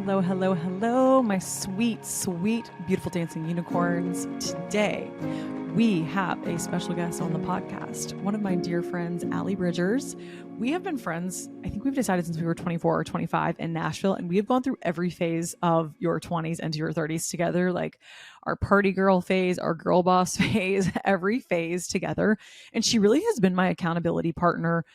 Hello, hello, hello, my sweet, sweet, beautiful dancing unicorns. Today, we have a special guest on the podcast, one of my dear friends, Alli Bridgers. We have been friends, I think we've decided since we were 24 or 25 in Nashville, and we have gone through every phase of your 20s and your 30s together, like our party girl phase, our girl boss phase, every phase together. And she really has been my accountability partner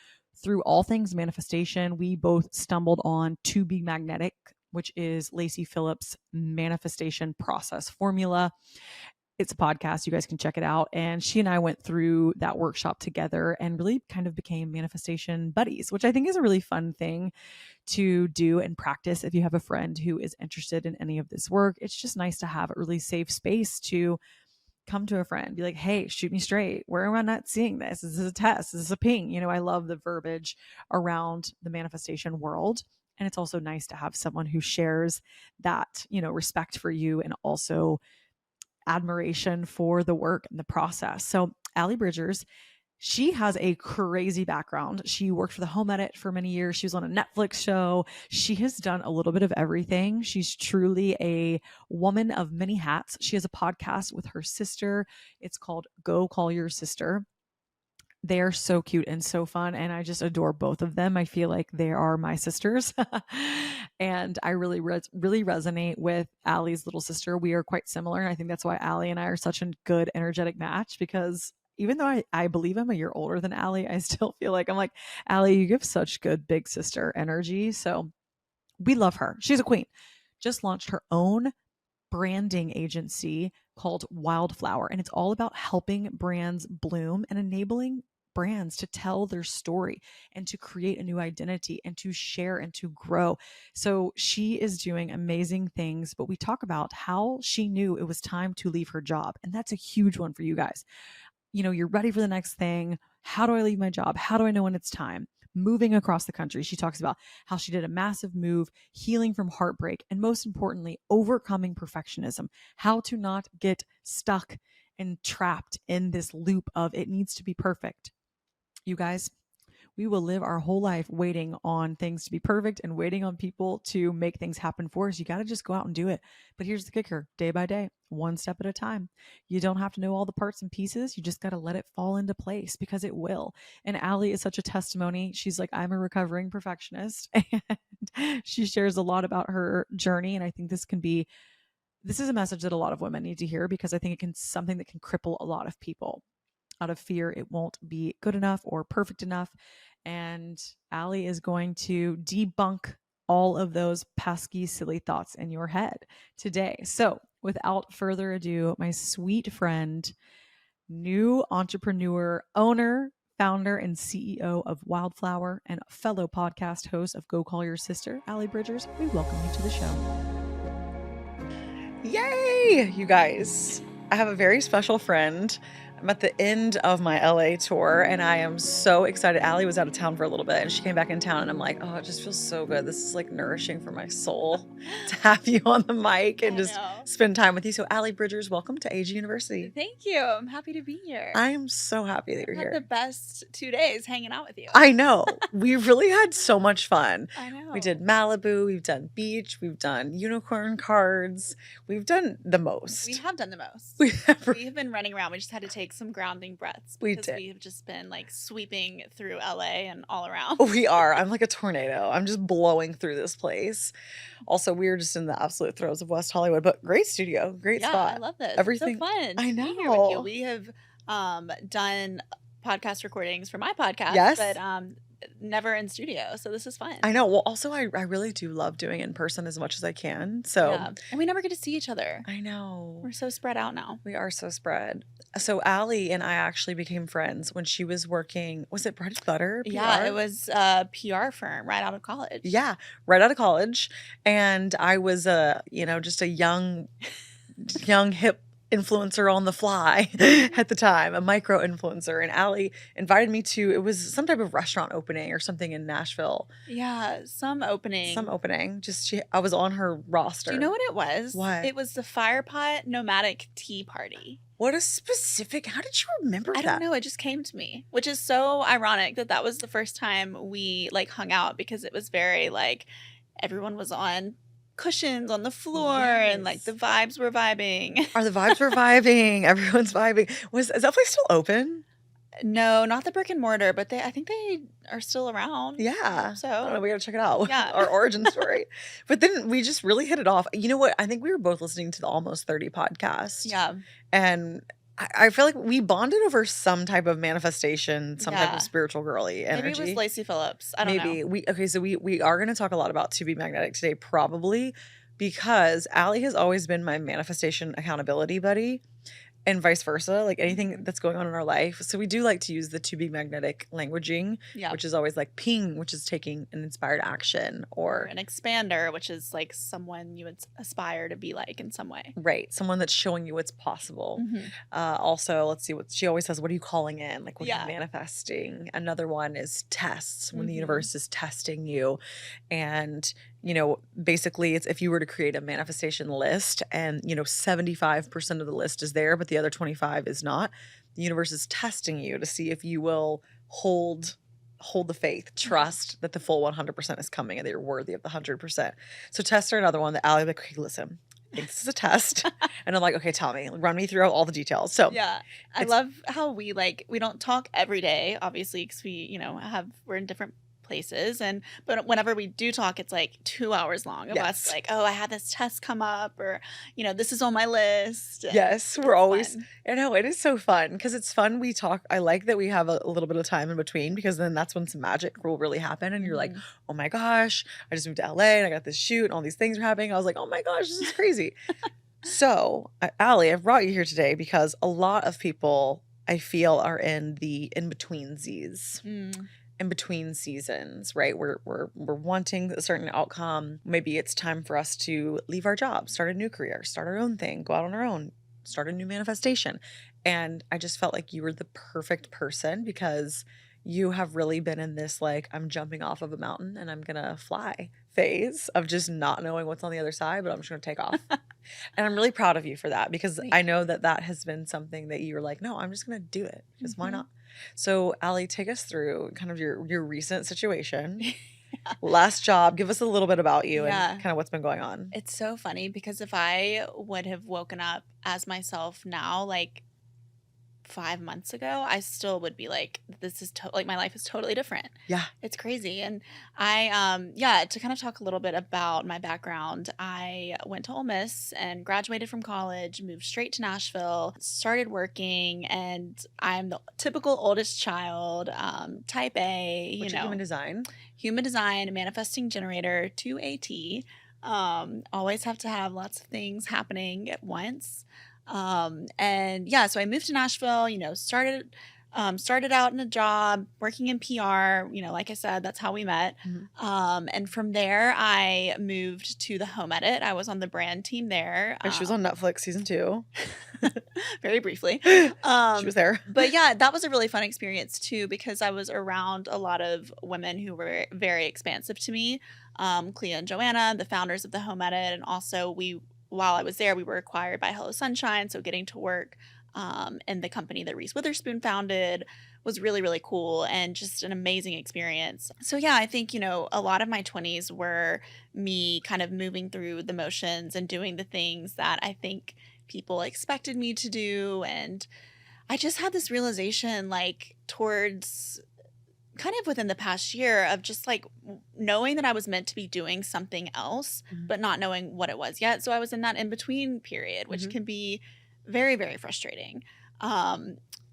through all things manifestation. We both stumbled on To Be Magnetic, which is Lacey Phillips' manifestation process formula. It's a podcast. You guys can check it out. And she and I went through that workshop together and really kind of became manifestation buddies, which I think is a really fun thing to do and practice if you have a friend who is interested in any of this work. It's just nice to have a really safe space to come to a friend, be like, hey, shoot me straight. Where am I not seeing this? Is this a test? Is this a ping? You know, I love the verbiage around the manifestation world. And it's also nice to have someone who shares that, you know, respect for you and also admiration for the work and the process. So Alli Bridgers, she has a crazy background. She worked for the Home Edit for many years. She was on a Netflix show. She has done a little bit of everything. She's truly a woman of many hats. She has a podcast with her sister. It's called Go Call Your Sister. They are so cute and so fun, and I just adore both of them. I feel like they are my sisters, and I really resonate with Alli's little sister. We are quite similar, and I think that's why Alli and I are such a good energetic match, because even though I believe I'm a year older than Alli, I still feel like I'm like, Alli, you give such good big sister energy. So we love her. She's a queen. Just launched her own branding agency called Wildflower, and it's all about helping brands bloom and enabling brands to tell their story and to create a new identity and to share and to grow. So she is doing amazing things, but we talk about how she knew it was time to leave her job. And that's a huge one for you guys. You know, you're ready for the next thing. How do I leave my job? How do I know when it's time? Moving across the country. She talks about how she did a massive move, healing from heartbreak, and most importantly, overcoming perfectionism, how to not get stuck and trapped in this loop of it needs to be perfect. You guys, we will live our whole life waiting on things to be perfect and waiting on people to make things happen for us. You got to just go out and do it. But here's the kicker: day by day, one step at a time. You don't have to know all the parts and pieces. You just got to let it fall into place, because it will. And Alli is such a testimony. She's like, I'm a recovering perfectionist, and she shares a lot about her journey. And I think this is a message that a lot of women need to hear, because I think it can something that can cripple a lot of people out of fear it won't be good enough or perfect enough. And Alli is going to debunk all of those pesky, silly thoughts in your head today. So without further ado, my sweet friend, new entrepreneur, owner, founder, and CEO of Wildflower, and fellow podcast host of Go Call Your Sister, Alli Bridgers, we welcome you to the show. Yay, you guys. I have a very special friend. I'm at the end of my LA tour, and I am so excited. Alli was out of town for a little bit, and she came back in town, and I'm like, oh, it just feels so good. This is like nourishing for my soul to have you on the mic and just spend time with you. So Alli Bridgers, welcome to AG University. Thank you. I'm happy to be here. I am so happy that you're I've had here. the best 2 days hanging out with you. I know. We really had so much fun. I know. We did Malibu, we've done beach, we've done unicorn cards. We've done the most. We have done the most. We have been running around. We just had to take some grounding breaths. We because did. We have just been like sweeping through LA and all around. We are. I'm like a tornado. I'm just blowing through this place. Also, we're just in the absolute throes of West Hollywood, but great studio, great spot. I love this. Everything. It's so fun. I to be here know. with you. We have done podcast recordings for my podcast, Yes. but never in studio. So this is fun. I know. Well, also, I really do love doing it in person as much as I can. So, yeah. And we never get to see each other. I know. We're so spread out now. We are so spread. So Alli and I actually became friends when she was working, was it Bread and Butter? PR? Yeah, it was a PR firm right out of college. Yeah, right out of college. And I was just a young hip influencer on the fly at the time, a micro influencer. And Alli invited me to, it was some type of restaurant opening or something in Nashville. Yeah, some opening. I was on her roster. Do you know what it was? What? It was the Firepot Nomadic Tea Party. What a specific, how did you remember that? I don't know. It just came to me, which is so ironic that was the first time we like hung out, because it was very like everyone was on cushions on the floor and like the vibes were vibing. Are the vibes were vibing? Everyone's vibing. Is that place still open? No, not the brick and mortar, but I think they are still around. Yeah. So I don't know, we gotta check it out. Yeah. Our origin story. But then we just really hit it off. You know what? I think we were both listening to the Almost 30 podcast. Yeah. And I feel like we bonded over some type of manifestation, some type of spiritual girly energy. Maybe it was Lacey Phillips. I don't know. So we are going to talk a lot about To Be Magnetic today, probably because Alli has always been my manifestation accountability buddy. And vice versa, like anything that's going on in our life. So we do like to use the To Be Magnetic languaging, which is always like ping, which is taking an inspired action, or an expander, which is like someone you would aspire to be like in some way. Right. Someone that's showing you what's possible. Also, let's see what she always says. What are you calling in? Like, what are you manifesting? Another one is tests, when the universe is testing you. And you know, basically it's if you were to create a manifestation list and, you know, 75% of the list is there, but the other 25 is not, the universe is testing you to see if you will hold the faith, trust that the full 100% is coming and that you're worthy of the 100%. So tests are another one that Alli like, okay, listen, I think this is a test. And I'm like, okay, tell me, run me through all the details. So yeah, I love how we don't talk every day, obviously, because we, you know, we're in different places, but whenever we do talk, it's like 2 hours long of us like, oh, I had this test come up, or, you know, this is on my list. Yes, we're always, I know, it is so fun because it's fun. We talk, I like that we have a little bit of time in between, because then that's when some magic will really happen. And you're like, oh my gosh, I just moved to LA and I got this shoot and all these things are happening. I was like, oh my gosh, this is crazy. So Alli, I've brought you here today because a lot of people I feel are in the in-betweensies. In between seasons, right? We're wanting a certain outcome. Maybe it's time for us to leave our job, start a new career, start our own thing, go out on our own, start a new manifestation. And I just felt like you were the perfect person because you have really been in this, like, I'm jumping off of a mountain and I'm gonna fly phase of just not knowing what's on the other side, but I'm just gonna take off. And I'm really proud of you for that, because I know that has been something that you're like, no, I'm just gonna do it, because why not? So Alli, take us through kind of your recent situation. Last job. Give us a little bit about you and kind of what's been going on. It's so funny because if I would have woken up as myself now, like 5 months ago, I still would be like, this is like my life is totally different. Yeah. It's crazy. And I to kind of talk a little bit about my background, I went to Ole Miss and graduated from college, moved straight to Nashville, started working, and I'm the typical oldest child, type A, Which human design, manifesting generator to AT. Always have to have lots of things happening at once. And yeah, so I moved to Nashville, you know, started out in a job working in PR, you know, like I said, that's how we met. And from there I moved to the Home Edit. I was on the brand team there. She was on Netflix season 2. Very briefly. She was there. But yeah, that was a really fun experience too, because I was around a lot of women who were very expansive to me. Clea and Joanna, the founders of the Home Edit, and also while I was there, we were acquired by Hello Sunshine. So getting to work in the company that Reese Witherspoon founded was really, really cool and just an amazing experience. So yeah, I think, you know, a lot of my 20s were me kind of moving through the motions and doing the things that I think people expected me to do. And I just had this realization, like, towards kind of within the past year, of just like knowing that I was meant to be doing something else, but not knowing what it was yet. So I was in that in-between period, which can be very, very frustrating.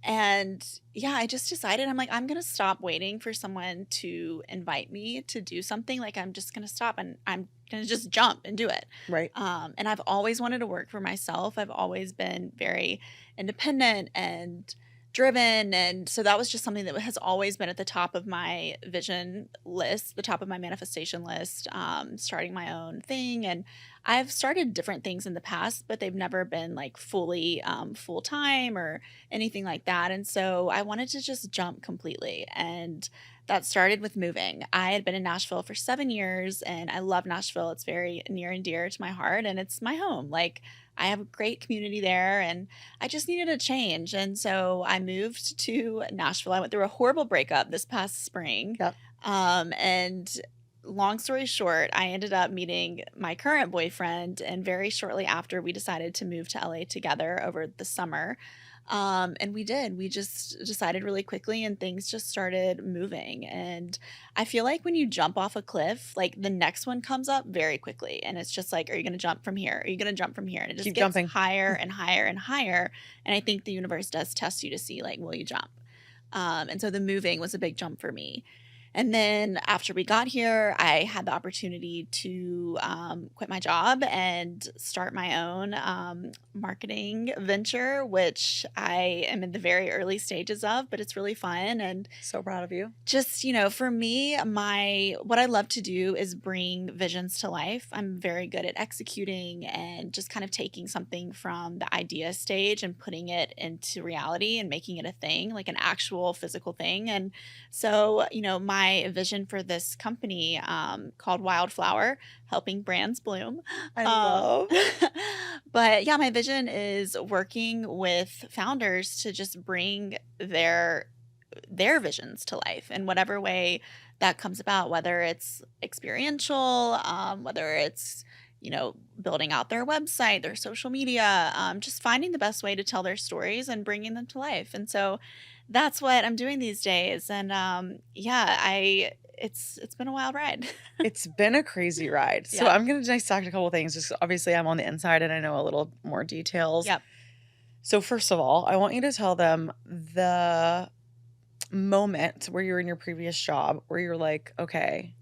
And yeah, I just decided, I'm like, I'm going to stop waiting for someone to invite me to do something. Like, I'm just going to stop and I'm going to just jump and do it. Right. And I've always wanted to work for myself. I've always been very independent and driven, and so that was just something that has always been at the top of my vision list, the top of my manifestation list, starting my own thing. And I've started different things in the past, but they've never been like fully full-time or anything like that. And so I wanted to just jump completely, and that started with moving. I had been in Nashville for 7 years, and I love Nashville. It's very near and dear to my heart, and it's my home. Like, I have a great community there, and I just needed a change. And so I moved to Nashville. I went through a horrible breakup this past spring. Yep. And long story short, I ended up meeting my current boyfriend, and very shortly after, we decided to move to LA together over the summer. And we did. We just decided really quickly, and things just started moving. And I feel like when you jump off a cliff, like the next one comes up very quickly. And it's just like, are you going to jump from here? Are you going to jump from here? And it just Keep gets jumping. higher and higher and higher. And I think the universe does test you to see, like, will you jump? And so the moving was a big jump for me. And then after we got here, I had the opportunity to quit my job and start my own marketing venture, which I am in the very early stages of, but it's really fun. And So proud of you. just, for me, what I love to do is bring visions to life. I'm very good at executing and just kind of taking something from the idea stage and putting it into reality and making it a thing, like an actual physical thing. And so, my vision for this company called Wildflower, helping brands bloom. I love But yeah, my vision is working with founders to just bring their visions to life in whatever way that comes about, whether it's experiential, whether it's building out their website, their social media, just finding the best way to tell their stories and bringing them to life. And so that's what I'm doing these days. And yeah, it's been a wild ride. It's been a crazy ride. So Yeah. I'm going to dissect a couple things. Just obviously, I'm on the inside and I know a little more details. Yep. So first of all, I want you to tell them the moment where you're in your previous job where you're like, okay,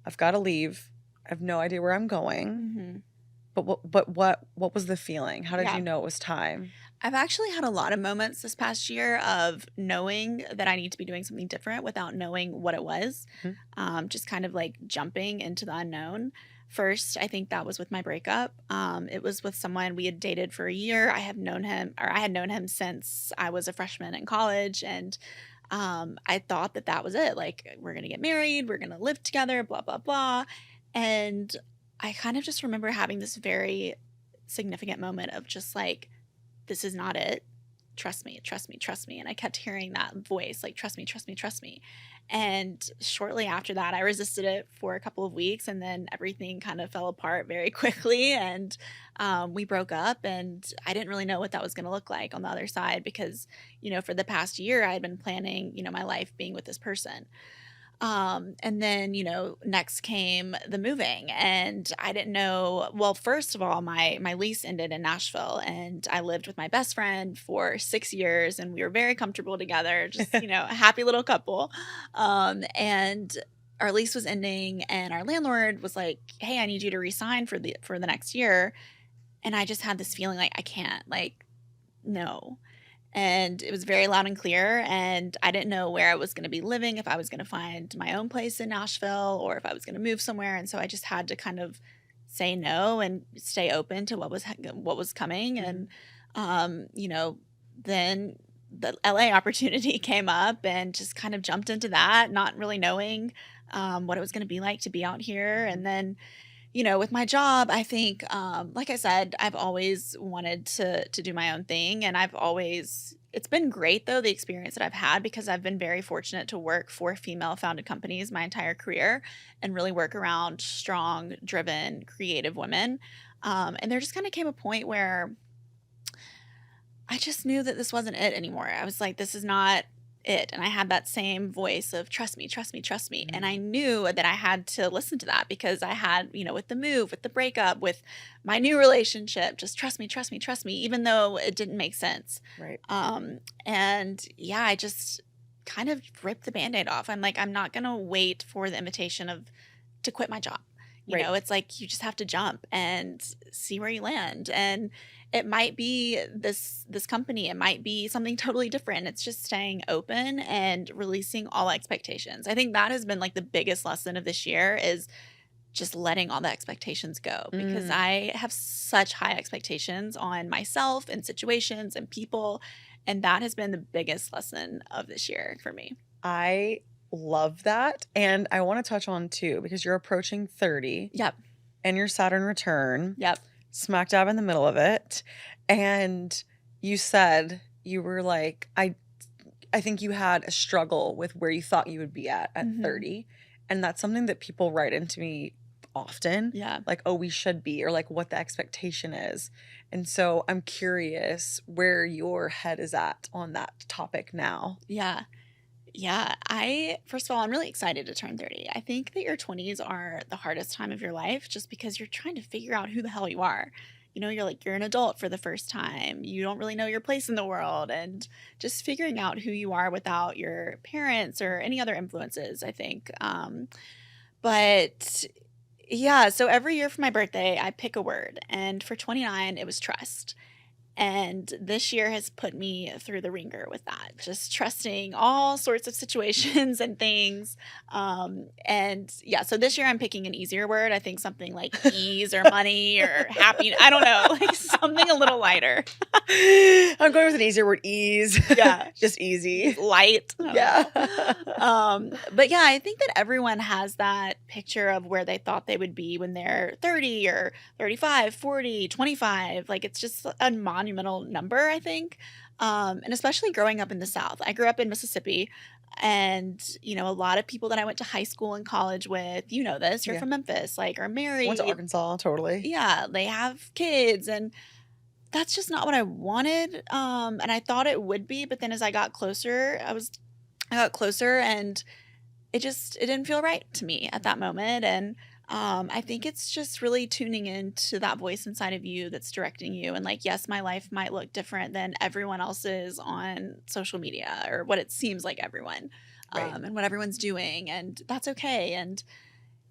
I've got to leave. I have no idea where I'm going. Mm-hmm. But what was the feeling? How did Yeah. you know it was time? I've actually had a lot of moments this past year of knowing that I need to be doing something different without knowing what it was. Just kind of like jumping into the unknown. First, I think that was with my breakup. It was with someone we had dated for a year. I had known him since I was a freshman in college, and I thought that was it. Like, we're gonna get married, we're gonna live together, blah blah blah. And I kind of just remember having this very significant moment of just like, this is not it. Trust me, trust me, trust me. And I kept hearing that voice, like, trust me, trust me, trust me. And shortly after that, I resisted it for a couple of weeks, and then everything kind of fell apart very quickly. And we broke up, and I didn't really know what that was going to look like on the other side because, for the past year, I had been planning, my life being with this person. And then, next came the moving, and I didn't know. Well, first of all, my lease ended in Nashville, and I lived with my best friend for 6 years, and we were very comfortable together, just, a happy little couple. And our lease was ending, and our landlord was like, "Hey, I need you to resign for the next year." And I just had this feeling like, I can't, like, no. And it was very loud and clear, and I didn't know where I was going to be living, if I was going to find my own place in Nashville or if I was going to move somewhere. And so I just had to kind of say no and stay open to what was coming. And then the LA opportunity came up, and just kind of jumped into that, not really knowing what it was going to be like to be out here. And then with my job, I think, like I said, I've always wanted to do my own thing. And it's been great though, the experience that I've had, because I've been very fortunate to work for female founded companies my entire career and really work around strong, driven, creative women. And there just kind of came a point where I just knew that this wasn't it anymore. I was like, this is not it. And I had that same voice of trust me, trust me, trust me. And I knew that I had to listen to that because I had, with the move, with the breakup, with my new relationship, just trust me, trust me, trust me, even though it didn't make sense. Right. And yeah, I just kind of ripped the Band-Aid off. I'm like, I'm not going to wait for the invitation to quit my job. You know, it's like, you just have to jump and see where you land. And it might be this company, it might be something totally different. It's just staying open and releasing all expectations. I think that has been like the biggest lesson of this year, is just letting all the expectations go, because I have such high expectations on myself and situations and people. And that has been the biggest lesson of this year for me. I love that. And I want to touch on too, because you're approaching 30. Yep. And your Saturn return. Yep. Smack dab in the middle of it. And you said you were like, I think you had a struggle with where you thought you would be at 30. And that's something that people write into me often. Yeah. Like, oh, we should be, or like what the expectation is. And so I'm curious where your head is at on that topic now. Yeah. Yeah. First of all, I'm really excited to turn 30. I think that your 20s are the hardest time of your life just because you're trying to figure out who the hell you are. You're an adult for the first time. You don't really know your place in the world, and just figuring out who you are without your parents or any other influences, I think. But yeah, so every year for my birthday, I pick a word. And for 29, it was trust. And this year has put me through the ringer with that, just trusting all sorts of situations and things. And yeah, so this year I'm picking an easier word. I think something like ease or money or happy. I don't know, like something a little lighter. I'm going with an easier word, ease. Yeah. Just easy. Light. Yeah. But yeah, I think that everyone has that picture of where they thought they would be when they're 30 or 35, 40, 25. Like it's just a monumental number, I think. And especially growing up in the South. I grew up in Mississippi, and a lot of people that I went to high school and college with, this, you're Yeah. from Memphis, like are married. Went to Arkansas, totally. Yeah, they have kids, and that's just not what I wanted. And I thought it would be, but then as I got closer, and it didn't feel right to me at that moment. And I think it's just really tuning into that voice inside of you that's directing you. And like, yes, my life might look different than everyone else's on social media, or what it seems like everyone, Right. and what everyone's doing, and that's okay. And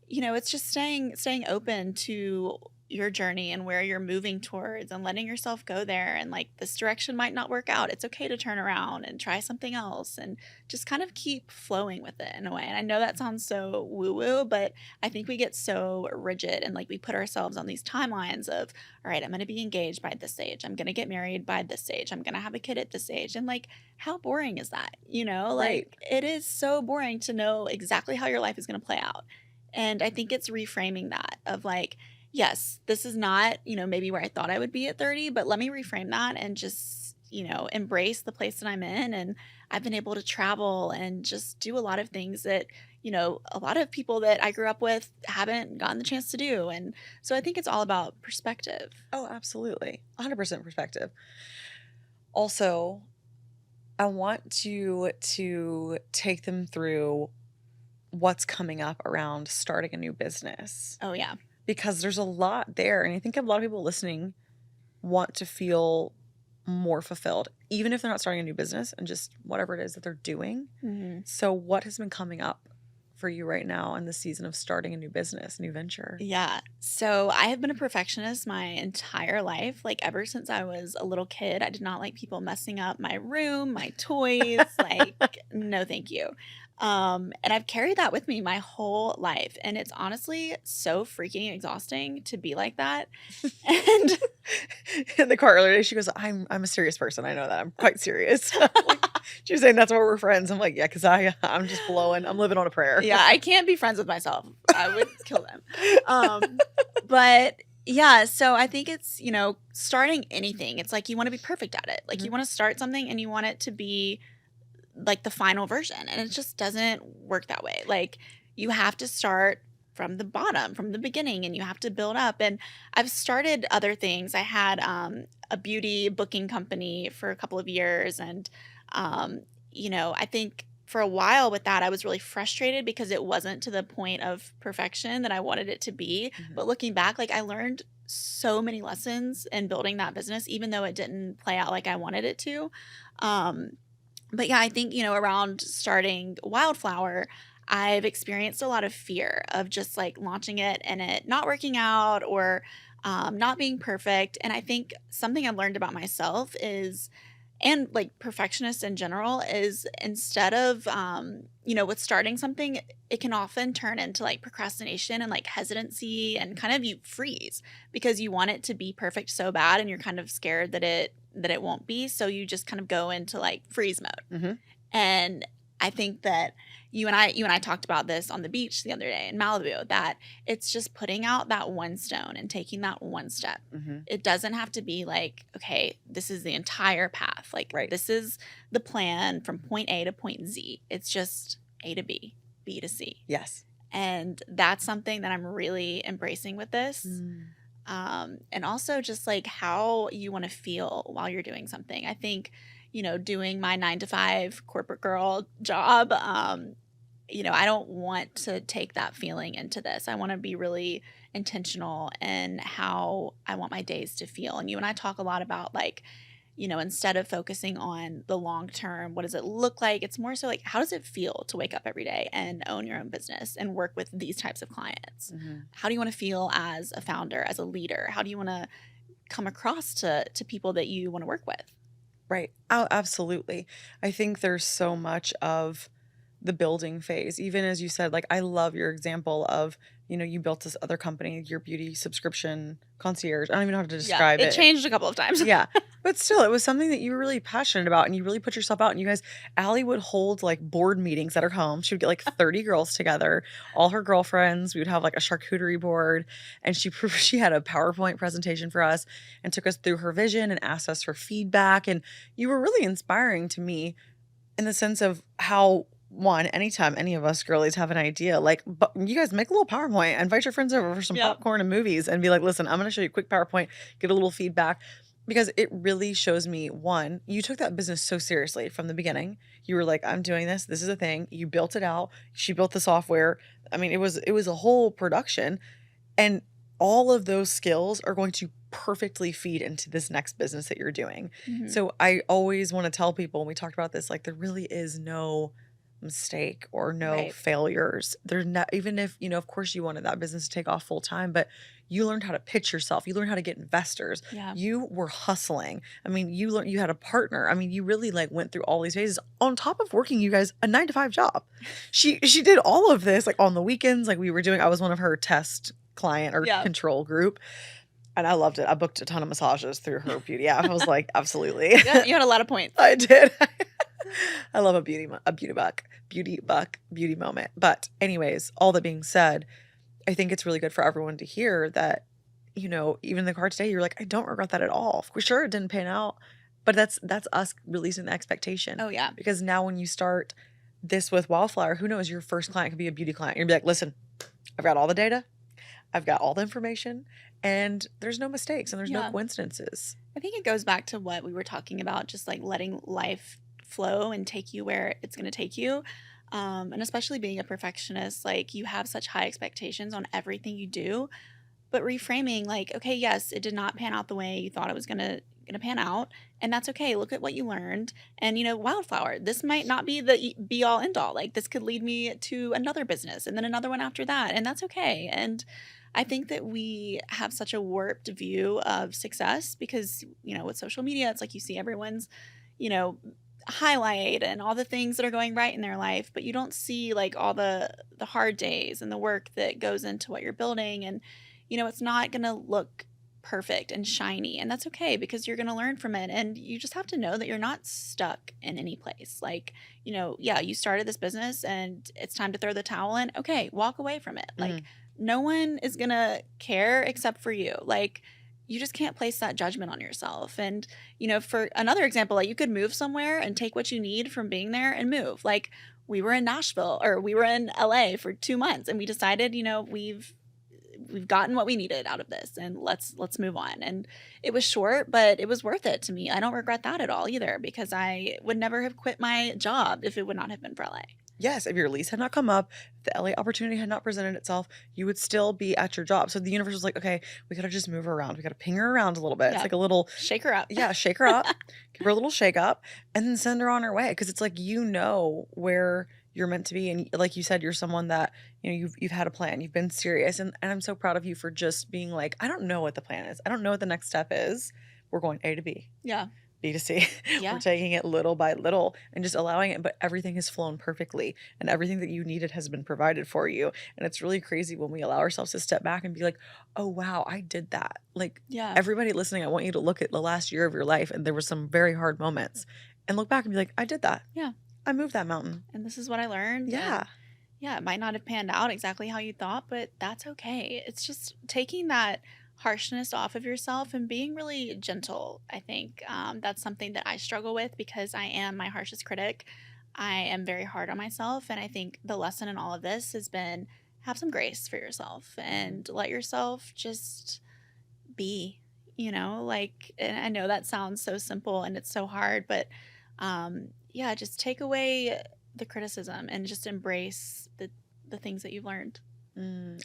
it's just staying open to your journey and where you're moving towards, and letting yourself go there. And like, this direction might not work out. It's okay to turn around and try something else, and just kind of keep flowing with it in a way. And I know that sounds so woo-woo, but I think we get so rigid, and like we put ourselves on these timelines of, all right, I'm going to be engaged by this age. I'm going to get married by this age. I'm going to have a kid at this age. And like, how boring is that? Like it is so boring to know exactly how your life is going to play out. And I think it's reframing that of like, yes, this is not, maybe where I thought I would be at 30, but let me reframe that and just, embrace the place that I'm in. And I've been able to travel and just do a lot of things that, a lot of people that I grew up with haven't gotten the chance to do. And so I think it's all about perspective. Oh, absolutely. 100% perspective. Also, I want you to take them through what's coming up around starting a new business. Oh, yeah. Because there's a lot there. And I think a lot of people listening want to feel more fulfilled, even if they're not starting a new business, and just whatever it is that they're doing. Mm-hmm. So what has been coming up for you right now in the season of starting a new business, new venture? Yeah. So I have been a perfectionist my entire life. Like ever since I was a little kid, I did not like people messing up my room, my toys. Like, no, thank you. And I've carried that with me my whole life. And it's honestly so freaking exhausting to be like that. And in the car earlier today, she goes, I'm a serious person. I know that. I'm quite serious. She was saying that's why we're friends. I'm like, yeah, because I'm just blowing. I'm living on a prayer. Yeah, I can't be friends with myself. I would kill them. But yeah, so I think it's, starting anything. It's like you want to be perfect at it. Like you want to start something and you want it to be like the final version, and it just doesn't work that way. Like you have to start from the bottom, from the beginning, and you have to build up. And I've started other things. I had a beauty booking company for a couple of years, and I think for a while with that I was really frustrated because it wasn't to the point of perfection that I wanted it to be. But looking back, like I learned so many lessons in building that business, even though it didn't play out like I wanted it to. But yeah, I think, around starting Wildflower, I've experienced a lot of fear of just like launching it and it not working out, or not being perfect. And I think something I've learned about myself is, and like perfectionists in general, is instead of, with starting something, it can often turn into like procrastination and like hesitancy, and kind of you freeze because you want it to be perfect so bad, and you're kind of scared that it won't be. So you just kind of go into like freeze mode. And I think that you and I talked about this on the beach the other day in Malibu, that it's just putting out that one stone and taking that one step. It doesn't have to be like, okay, this is the entire path. Like this is the plan from point A to point Z. It's just A to B, B to C. Yes. And that's something that I'm really embracing with this. And also just like how you want to feel while you're doing something. I think, doing my 9 to 5 corporate girl job, I don't want to take that feeling into this. I want to be really intentional in how I want my days to feel. And you and I talk a lot about like, instead of focusing on the long term, what does it look like? It's more so like, how does it feel to wake up every day and own your own business and work with these types of clients? How do you want to feel as a founder, as a leader? How do you want to come across to people that you want to work with? Right. Oh, absolutely. I think there's so much of the building phase. Even as you said, like, I love your example of, you built this other company, your beauty subscription concierge. I don't even know how to describe it changed a couple of times. Yeah. But still, it was something that you were really passionate about and you really put yourself out. And you guys, Allie would hold like board meetings at her home. She would get like 30 girls together, all her girlfriends. We would have like a charcuterie board. And she had a PowerPoint presentation for us and took us through her vision and asked us for feedback. And you were really inspiring to me in the sense of how, one, anytime any of us girlies have an idea, like, but you guys make a little PowerPoint, invite your friends over for some popcorn and movies and be like, listen, I'm going to show you a quick PowerPoint, get a little feedback. Because it really shows me, one, you took that business so seriously from the beginning. You were like, I'm doing this. This is a thing. You built it out. She built the software. I mean, it was a whole production. And all of those skills are going to perfectly feed into this next business that you're doing. So I always want to tell people, and we talked about this, like, there really is no mistake or no failures. There's not, even if, of course you wanted that business to take off full time, but you learned how to pitch yourself. You learned how to get investors. You were hustling. I mean, you had a partner. I mean, you really like went through all these phases on top of working, you guys, a 9 to 5 job. She did all of this like on the weekends. Like I was one of her test client or control group. And I loved it. I booked a ton of massages through her beauty app. I was like, absolutely. Yeah, you had a lot of points. I did. I love a beauty moment. But anyways, all that being said, I think it's really good for everyone to hear that, even in the car today, you're like, I don't regret that at all. For sure, it didn't pan out, but that's us releasing the expectation. Oh yeah. Because now when you start this with Wildflower, who knows, your first client could be a beauty client. You'll be like, listen, I've got all the data, I've got all the information, and there's no mistakes and there's no coincidences. I think it goes back to what we were talking about, just like letting life flow and take you where it's going to take you. And especially being a perfectionist, like you have such high expectations on everything you do, but reframing like, okay, yes, it did not pan out the way you thought it was gonna pan out, and that's okay. Look at what you learned. And Wildflower, this might not be the be all end all. Like this could lead me to another business and then another one after that, and that's okay. And I think that we have such a warped view of success because with social media, it's like you see everyone's highlight and all the things that are going right in their life, but you don't see like all the hard days and the work that goes into what you're building. And it's not gonna look perfect and shiny, and that's okay because you're gonna learn from it. And you just have to know that you're not stuck in any place. Like you started this business and it's time to throw the towel in. Okay, walk away from it. Like no one is gonna care except for you. Like you just can't place that judgment on yourself. And, for another example, like you could move somewhere and take what you need from being there and move. Like we were in Nashville or we were in LA for 2 months and we decided, we've gotten what we needed out of this and let's move on. And it was short, but it was worth it to me. I don't regret that at all either because I would never have quit my job if it would not have been for LA. Yes, if your lease had not come up, if the LA opportunity had not presented itself, you would still be at your job. So the universe was like, okay, we got to just move her around. We got to ping her around a little bit. It's like a little... Shake her up. Yeah, shake her up. Give her a little shake up and then send her on her way. Because it's like, where you're meant to be. And like you said, you're someone that, you've had a plan. You've been serious. And I'm so proud of you for just being like, I don't know what the plan is. I don't know what the next step is. We're going A to B. Yeah. B to C. Yeah. We're taking it little by little and just allowing it, but everything has flown perfectly and everything that you needed has been provided for you. And it's really crazy when we allow ourselves to step back and be like, oh wow, I did that. Like everybody listening, I want you to look at the last year of your life and there were some very hard moments and look back and be like, I did that. Yeah. I moved that mountain. And this is what I learned. Yeah. It might not have panned out exactly how you thought, but that's okay. It's just taking that harshness off of yourself and being really gentle. I think that's something that I struggle with because I am my harshest critic. I am very hard on myself. And I think the lesson in all of this has been have some grace for yourself and let yourself just be, like, and I know that sounds so simple and it's so hard, but yeah, just take away the criticism and just embrace the things that you've learned.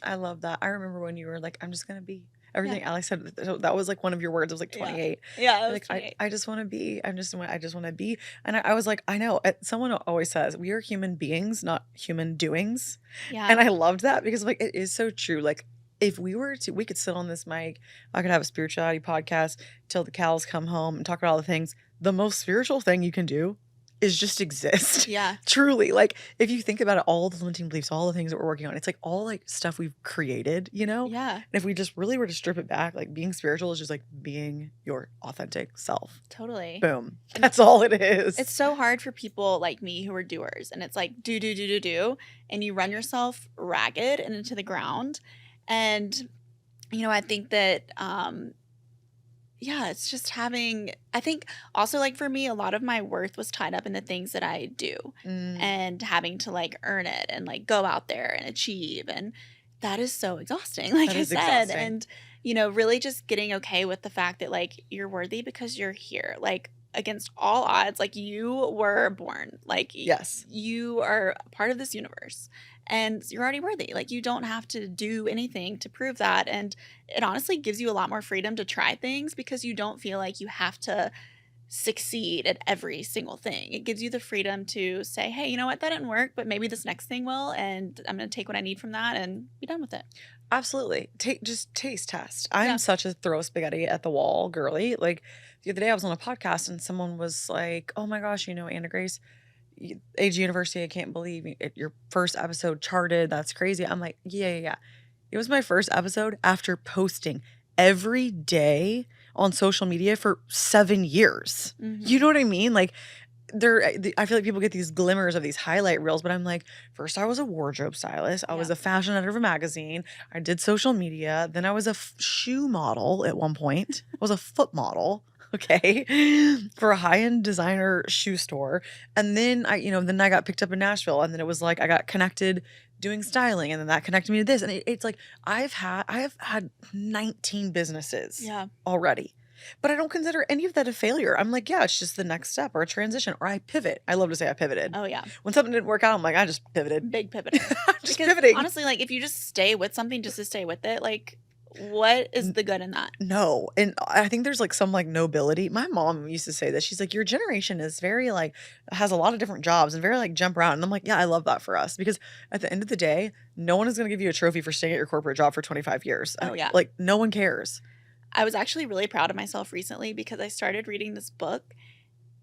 I love that. I remember when you were like, I'm just gonna be. Everything Yeah. Alex said, that was like one of your words. It was like Yeah. 28. Yeah, it You're was like, 28. I just want to be. I just want to be. And I was like, I know. Someone always says we are human beings, not human doings. Yeah. And I loved that because like it is so true. Like if we could sit on this mic, I could have a spirituality podcast till the cows come home and talk about all the things. The most spiritual thing you can do is just exist. Yeah. Truly. Like if you think about it, all the limiting beliefs, all the things that we're working on, it's like all like stuff we've created, Yeah. And if we just really were to strip it back, like being spiritual is just like being your authentic self. Totally. Boom. That's all it is. It's so hard for people like me who are doers, and it's like do, and you run yourself ragged and into the ground. And I think that yeah, it's just I think also like for me, a lot of my worth was tied up in the things that I do and having to like earn it and like go out there and achieve. And that is so exhausting, like That I is said. exhausting. And, really just getting okay with the fact that like you're worthy because you're here. Like against all odds, like you were born, like Yes. you are a part of this universe and you're already worthy. Like you don't have to do anything to prove that. And it honestly gives you a lot more freedom to try things because you don't feel like you have to succeed at every single thing. It gives you the freedom to say, hey, you know what, that didn't work, but maybe this next thing will, and I'm going to take what I need from that and be done with it. Absolutely. Just taste test. I'm Yeah. such a throw spaghetti at the wall girly. Like the other day I was on a podcast and someone was like, oh my gosh, Anna Grace, AG University, I can't believe your first episode charted. That's crazy. I'm like, yeah. It was my first episode after posting every day on social media for 7 years. Mhm. You know what I mean? Like I feel like people get these glimmers of these highlight reels, but I'm like, first I was a wardrobe stylist. I was Yeah. a fashion editor of a magazine. I did social media. Then I was a shoe model at one point. I was a foot model. Okay. For a high-end designer shoe store. And then I got picked up in Nashville, and then it was like I got connected doing styling, and then that connected me to this. And it's like I have had 19 businesses Yeah. already. But I don't consider any of that a failure. I'm like, yeah, it's just the next step or a transition, or I pivot. I love to say I pivoted. Oh yeah. When something didn't work out, I'm like, I just pivoted. Big pivot. I'm just Because pivoting. honestly, like if you just stay with something just to stay with it, like what is the good in that? No. And I think there's like some like nobility. My mom used to say this. She's like, your generation is very like, has a lot of different jobs and very like jump around. And I'm like, yeah, I love that for us because at the end of the day, no one is going to give you a trophy for staying at your corporate job for 25 years. Oh, yeah. Like no one cares. I was actually really proud of myself recently because I started reading this book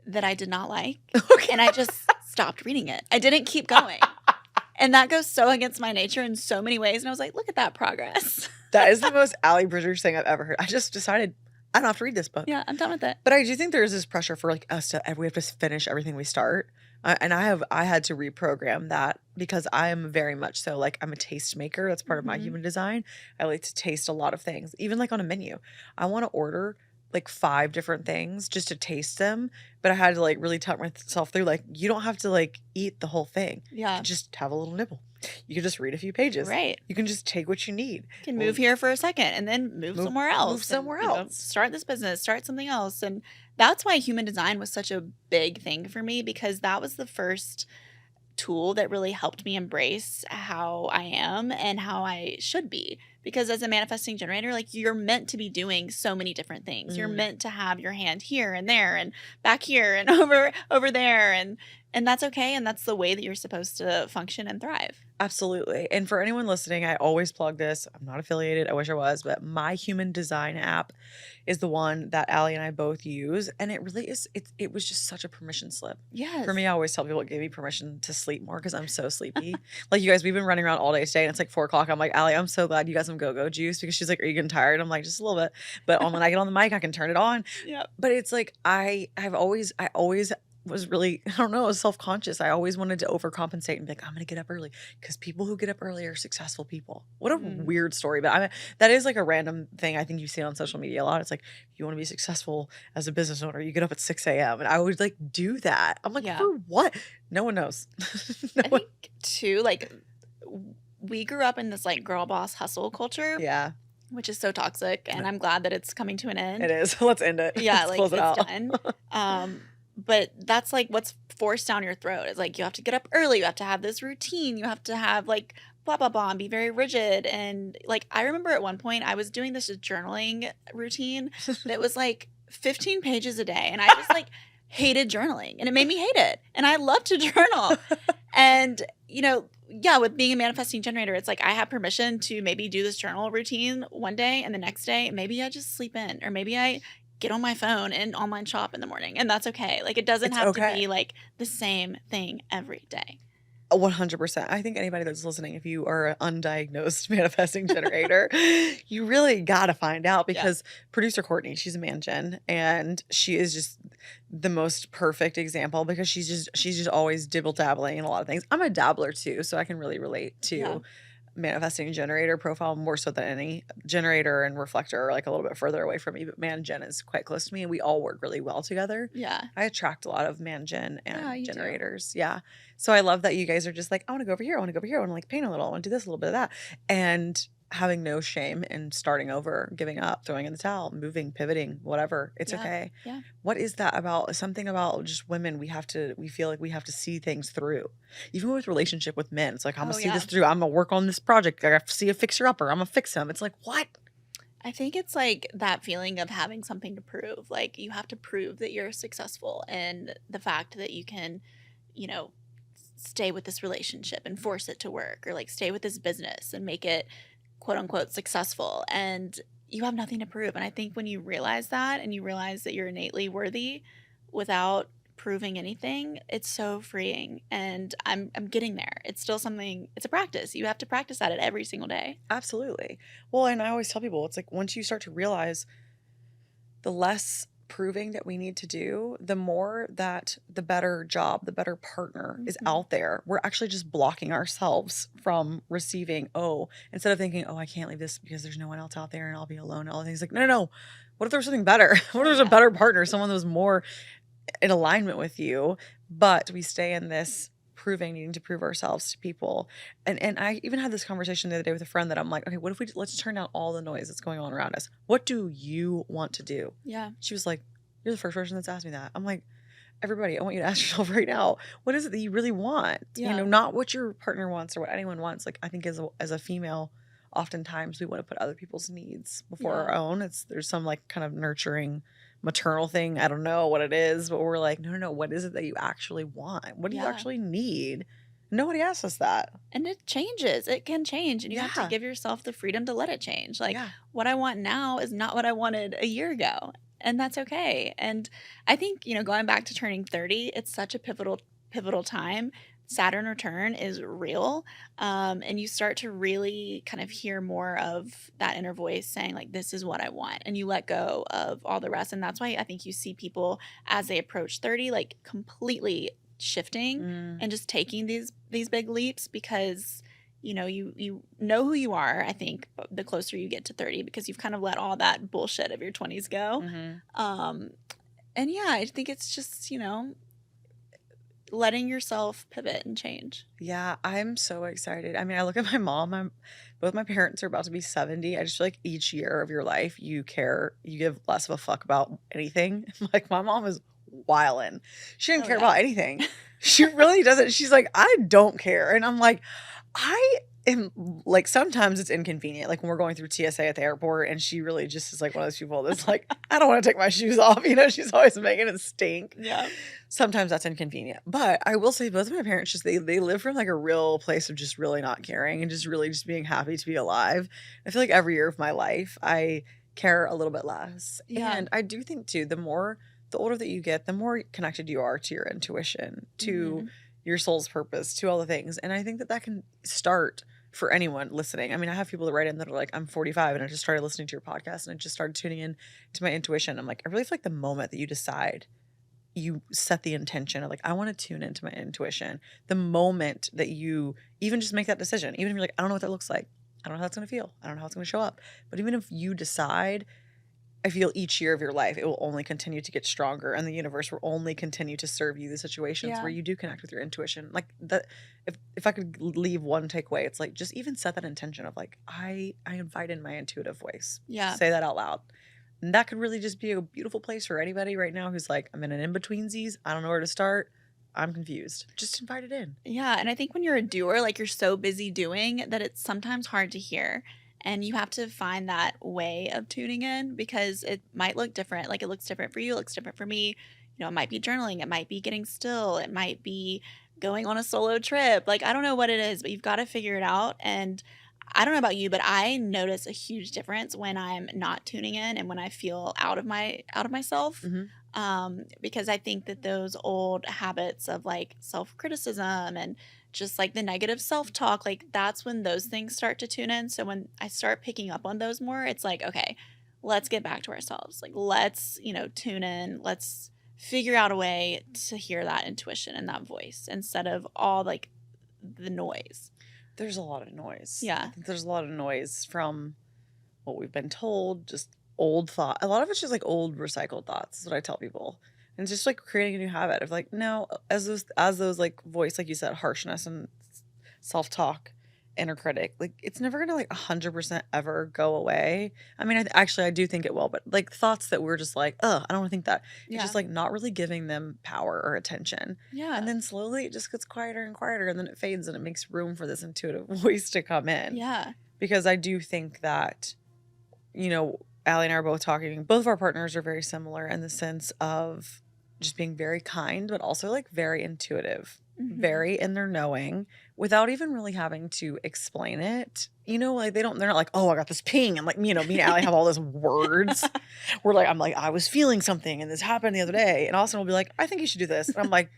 that I did not like Okay. and I just stopped reading it. I didn't keep going. And that goes so against my nature in so many ways. And I was like, look at that progress. That is the most Alli Bridgers thing I've ever heard. I just decided I don't have to read this book. Yeah, I'm done with it. But I do think there is this pressure for like us to we have to finish everything we start. And I had to reprogram that because I am very much so like I'm a taste maker. That's part of my Mhm. human design. I like to taste a lot of things, even like on a menu. I want to order like 5 different things just to taste them. But I had to like really talk myself through like you don't have to like eat the whole thing. Yeah. Just have a little nibble. You can just read a few pages. Right. You can just take what you need. You can move here for a second and then move somewhere else. Move somewhere and, else. Start this business, start something else. And that's why human design was such a big thing for me because that was the first tool that really helped me embrace how I am and how I should be. Because as a manifesting generator, like you're meant to be doing so many different things. You're meant to have your hand here and there and back here and over there and that's okay and that's the way that you're supposed to function and thrive. Absolutely. And for anyone listening, I always plug this. I'm not affiliated. I wish I was, but my human design app is the one that Alli and I both use. And it really is, it was just such a permission slip. Yes. For me, I always tell people it gave me permission to sleep more because I'm so sleepy. Like you guys, we've been running around all day today and it's like 4 o'clock. I'm like, Alli, I'm so glad you got some go-go juice because she's like, are you getting tired? I'm like, just a little bit. But when I get on the mic, I can turn it on. Yeah. But it's like, I always was really, I don't know, I was self-conscious. I always wanted to overcompensate and be like, I'm going to get up early because people who get up early are successful people. What a weird story. But that is like a random thing I think you see on social media a lot. It's like, you want to be successful as a business owner, you get up at 6 a.m. And I would like do that. I'm like, Yeah. for what? No one knows. I think too, like we grew up in this like girl boss hustle culture, Yeah, which is so toxic, and I'm glad that it's coming to an end. it is. Let's end it. Yeah, Let's like close it it's out. done. But that's like what's forced down your throat. It's like you have to get up early, you have to have this routine, you have to have like blah blah blah and be very rigid. And like I remember at one point I was doing this journaling routine that was like 15 pages a day, and I just like hated journaling, and it made me hate it. And I love to journal. And yeah, with being a manifesting generator, it's like I have permission to maybe do this journal routine one day, and the next day maybe I just sleep in, or maybe I get on my phone and online shop in the morning, and that's okay. Like it doesn't It's have to okay. be like the same thing every day. 100%. I think anybody that's listening, if you are an undiagnosed manifesting generator, you really got to find out, Yeah. because producer Courtney, she's a man gen, and she is just the most perfect example, because she's just always dibble dabbling in a lot of things. I'm a dabbler too, so I can really relate to Yeah. manifesting generator profile more so than any. Generator and reflector are like a little bit further away from me, but man gen is quite close to me, and we all work really well together. Yeah. I attract a lot of man gen Yeah, and you do. generators. Yeah. So I love that you guys are just like, I want to go over here. I want to go over here. I want to like paint a little. I want to do this, a little bit of that. And having no shame in starting over, giving up, throwing in the towel, moving, pivoting, whatever. It's Yeah. okay. Yeah. What is that about? Something about just women, we feel like we have to see things through. Even with relationship with men, it's like, I'm Oh, gonna see yeah. this through. I'm gonna work on this project. I have to see a fixer upper. I'm gonna fix him. It's like, what? I think it's like that feeling of having something to prove. Like you have to prove that you're successful, and the fact that you can, stay with this relationship and force it to work, or like stay with this business and make it quote unquote successful. And you have nothing to prove. And I think when you realize that, and you realize that you're innately worthy without proving anything, it's so freeing. And I'm getting there. It's still something, it's a practice. You have to practice at it every single day. Absolutely. Well, and I always tell people, it's like once you start to realize the less proving that we need to do, the more that the better job, the better partner is Mhm. out there. We're actually just blocking ourselves from receiving, instead of thinking, I can't leave this because there's no one else out there and I'll be alone and all the things. Like, no. What if there's something better? What if there's a Yeah. better partner, someone that was more in alignment with you? But we stay in this needing to prove ourselves to people. And I even had this conversation the other day with a friend that I'm like, okay, what if let's turn out all the noise that's going on around us? What do you want to do? Yeah. She was like, you're the first person that's asked me that. I'm like, everybody, I want you to ask yourself right now, what is it that you really want? Yeah. Not what your partner wants or what anyone wants. Like, I think as a female, oftentimes we want to put other people's needs before our own. There's some like kind of nurturing maternal thing. I don't know what it is, but we're like, no. What is it that you actually want? What do you Yeah. actually need? Nobody asks us that. And it changes. It can change. And you have to Yeah. give yourself the freedom to let it change. Like Yeah. what I want now is not what I wanted a year ago. And that's okay. And I think, going back to turning 30, it's such a pivotal time. Saturn return is real. And you start to really kind of hear more of that inner voice saying, like, this is what I want. And you let go of all the rest. And that's why I think you see people as they approach 30, like completely shifting and just taking these big leaps, because you know who you are, I think, the closer you get to 30, because you've kind of let all that bullshit of your 20s go. And yeah, I think it's just letting yourself pivot and change. Yeah, I'm so excited. I mean, I look at my mom. Both my parents are about to be 70. I just feel like each year of your life, you give less of a fuck about anything. Like, my mom is wildin'. She didn't care about anything. She really doesn't. She's like, I don't care. And I'm like, I am like, sometimes it's inconvenient. Like when we're going through TSA at the airport, and she really just is like one of those people that's like, I don't want to take my shoes off. She's always making it stink. Yeah. Sometimes that's inconvenient. But I will say both of my parents they live from like a real place of just really not caring and just really just being happy to be alive. I feel like every year of my life, I care a little bit less. Yeah. And I do think too, the older that you get, the more connected you are to your intuition, to your soul's purpose, to all the things. And I think that can start for anyone listening. I mean, I have people that write in that are like, I'm 45 and I just started listening to your podcast and I just started tuning in to my intuition. I'm like, I really feel like the moment that you decide, you set the intention of like, I want to tune into my intuition. The moment that you even just make that decision, even if you're like, I don't know what that looks like. I don't know how it's going to feel. I don't know how it's going to show up. But even if you decide, I feel each year of your life, it will only continue to get stronger, and the universe will only continue to serve you the situations Yeah. where you do connect with your intuition. Like that, if I could leave one takeaway, it's like just even set that intention of like, I invite in my intuitive voice. Yeah. Say that out loud. And that could really just be a beautiful place for anybody right now who's like, I'm in an in-betweensies. I don't know where to start. I'm confused. Just invite it in. Yeah, and I think when you're a doer, like you're so busy doing that it's sometimes hard to hear. And you have to find that way of tuning in because it might look different. Like it looks different for you, it looks different for me. You know, it might be journaling, it might be getting still, it might be going on a solo trip. Like I don't know what it is, but you've got to figure it out. And I don't know about you, but I notice a huge difference when I'm not tuning in and when I feel out of myself. Because I think that those old habits of like self-criticism and just like the negative self-talk, like that's when those things start to tune in. So when I start picking up on those more, it's like, okay, let's get back to ourselves. Like let's, tune in. Let's figure out a way to hear that intuition and that voice instead of all like the noise. There's a lot of noise. Yeah. I think there's a lot of noise from what we've been told, just old thought. A lot of it's just like old recycled thoughts is what I tell people. And it's just like creating a new habit of like, no, as those like voice, like you said, harshness and self-talk, inner critic, like it's never gonna like 100% ever go away. I mean, I do think it will, but like thoughts that we're just like, I don't want to think that. It's Yeah. just like not really giving them power or attention. Yeah. And then slowly it just gets quieter and quieter, and then it fades, and it makes room for this intuitive voice to come in. Yeah. Because I do think that, Allie and I are both talking. Both of our partners are very similar in the sense of just being very kind, but also like very intuitive, very in their knowing without even really having to explain it. Like they're not like, oh, I got this ping. And like, me and Allie have all these words. We're like, I'm like, I was feeling something and this happened the other day. And Austin will be like, I think you should do this. And I'm like,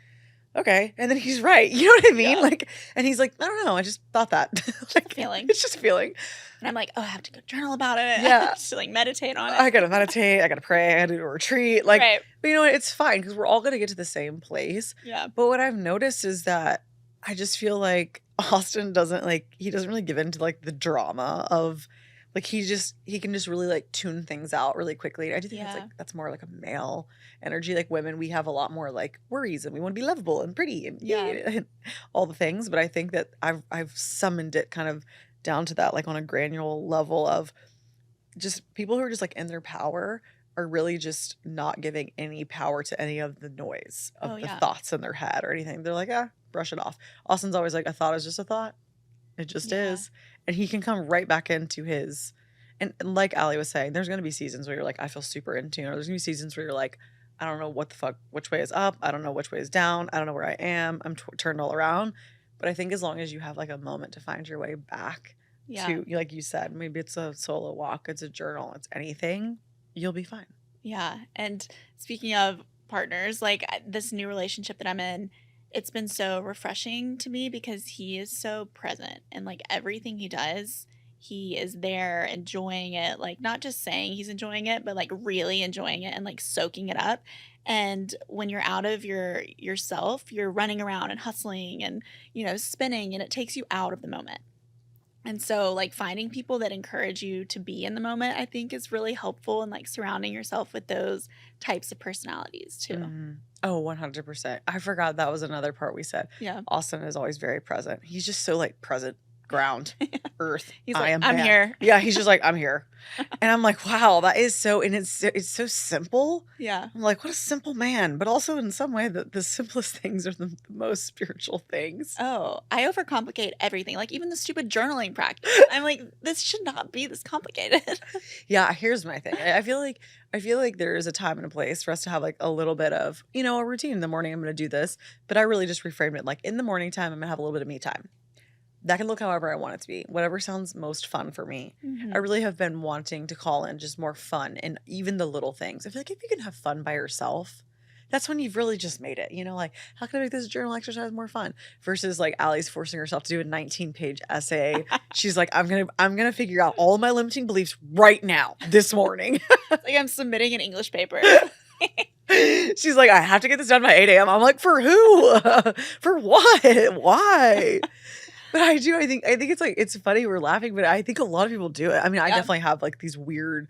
okay. And then he's right. You know what I mean? Yeah. Like, and he's like, I don't know. I just thought that. Like, feeling. It's just a feeling. And I'm like, oh, I have to go journal about it. Yeah. Just to like meditate on it. I gotta meditate. I gotta pray. I gotta do a retreat. Like, Right. but you know what? It's fine because we're all gonna get to the same place. Yeah. But what I've noticed is that I just feel like Austin doesn't really give into like the drama of like he can just really like tune things out really quickly. I do think that's more like a male energy. Like women, we have a lot more like worries and we want to be lovable and pretty and and all the things. But I think that I've summoned it kind of down to that, like on a granular level of just people who are just like in their power are really just not giving any power to any of the noise of the thoughts in their head or anything. They're like, brush it off. Austin's always like, a thought is just a thought. It just is. And he can come right back into his, and like Allie was saying, there's going to be seasons where you're like, I feel super in tune. Or there's going to be seasons where you're like, I don't know what the fuck, which way is up. I don't know which way is down. I don't know where I am. I'm turned all around. But I think as long as you have like a moment to find your way back to, like you said, maybe it's a solo walk, it's a journal, it's anything, you'll be fine. Yeah. And speaking of partners, like this new relationship that I'm in, it's been so refreshing to me because he is so present and like everything he does, he is there enjoying it, like not just saying he's enjoying it, but like really enjoying it and like soaking it up. And when you're out of yourself, you're running around and hustling and, spinning, and it takes you out of the moment. And so like finding people that encourage you to be in the moment, I think is really helpful, and like surrounding yourself with those types of personalities too. Mm-hmm. Oh, 100%. I forgot that was another part we said. Yeah. Austin is always very present. He's just so like present, ground, earth. He's like, I'm here. Yeah, he's just like, I'm here. And I'm like, wow, that is so, and it's so simple. Yeah. I'm like, what a simple man. But also in some way, the simplest things are the most spiritual things. Oh, I overcomplicate everything. Like even the stupid journaling practice. I'm like, this should not be this complicated. Yeah, here's my thing. I feel like there is a time and a place for us to have like a little bit of, a routine. In the morning, I'm going to do this. But I really just reframed it like in the morning time, I'm going to have a little bit of me time. That can look however I want it to be, whatever sounds most fun for me. Mm-hmm. I really have been wanting to call in just more fun and even the little things. I feel like if you can have fun by yourself, that's when you've really just made it. Like, how can I make this journal exercise more fun? Versus like Allie's forcing herself to do a 19-page essay. She's like, I'm gonna figure out all of my limiting beliefs right now, this morning. Like I'm submitting an English paper. She's like, I have to get this done by 8 a.m. I'm like, for who? For what? Why? But I think it's like, it's funny we're laughing, but I think a lot of people do it. I mean, I definitely have like these weird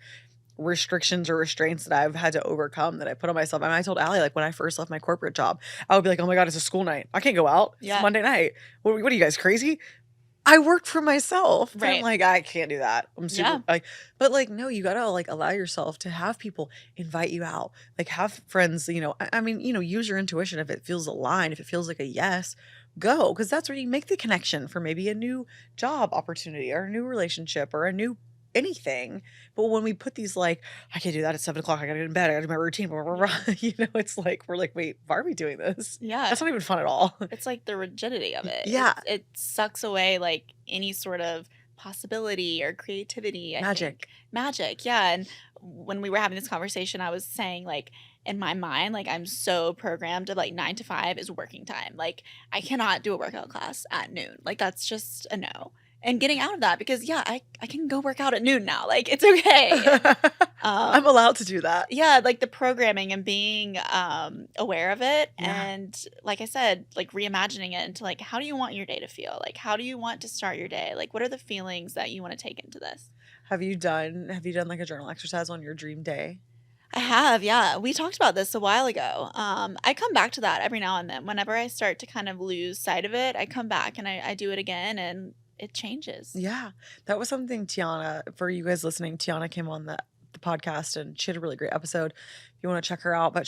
restrictions or restraints that I've had to overcome that I put on myself. And I told Allie, like when I first left my corporate job, I would be like, oh my God, it's a school night. I can't go out. It's Yeah. Monday night. What are you guys, crazy? I worked for myself. And I'm Right. like, I can't do that. I'm super Yeah. like, but like, no, you gotta like allow yourself to have people invite you out. Like have friends, you know, I mean, you know, use your intuition. If it feels aligned, if it feels like a yes, go. Cause that's where you make the connection for maybe a new job opportunity or a new relationship or a new anything. But when we put these like, I can't do that at 7 o'clock, I gotta get in bed, I gotta do my routine, blah, blah, blah, you know, it's like we're like, wait, why are we doing this? Yeah. That's not even fun at all. It's like the rigidity of it. Yeah. It sucks away like any sort of possibility or creativity. I think. Magic. Yeah. And when we were having this conversation, I was saying like in my mind, like I'm so programmed to like 9 to 5 is working time. Like I cannot do a workout class at noon. Like that's just a no. And getting out of that because yeah, I can go work out at noon now. Like it's okay. I'm allowed to do that. Yeah, like the programming and being aware of it. Yeah. And like I said, like reimagining it into like, how do you want your day to feel? Like, how do you want to start your day? Like, what are the feelings that you want to take into this? Have you done like a journal exercise on your dream day? I have, yeah. We talked about this a while ago. I come back to that every now and then. Whenever I start to kind of lose sight of it, I come back and I do it again and it changes. Yeah. That was something Tiana, for you guys listening, Tiana came on the podcast and she had a really great episode. If you want to check her out. But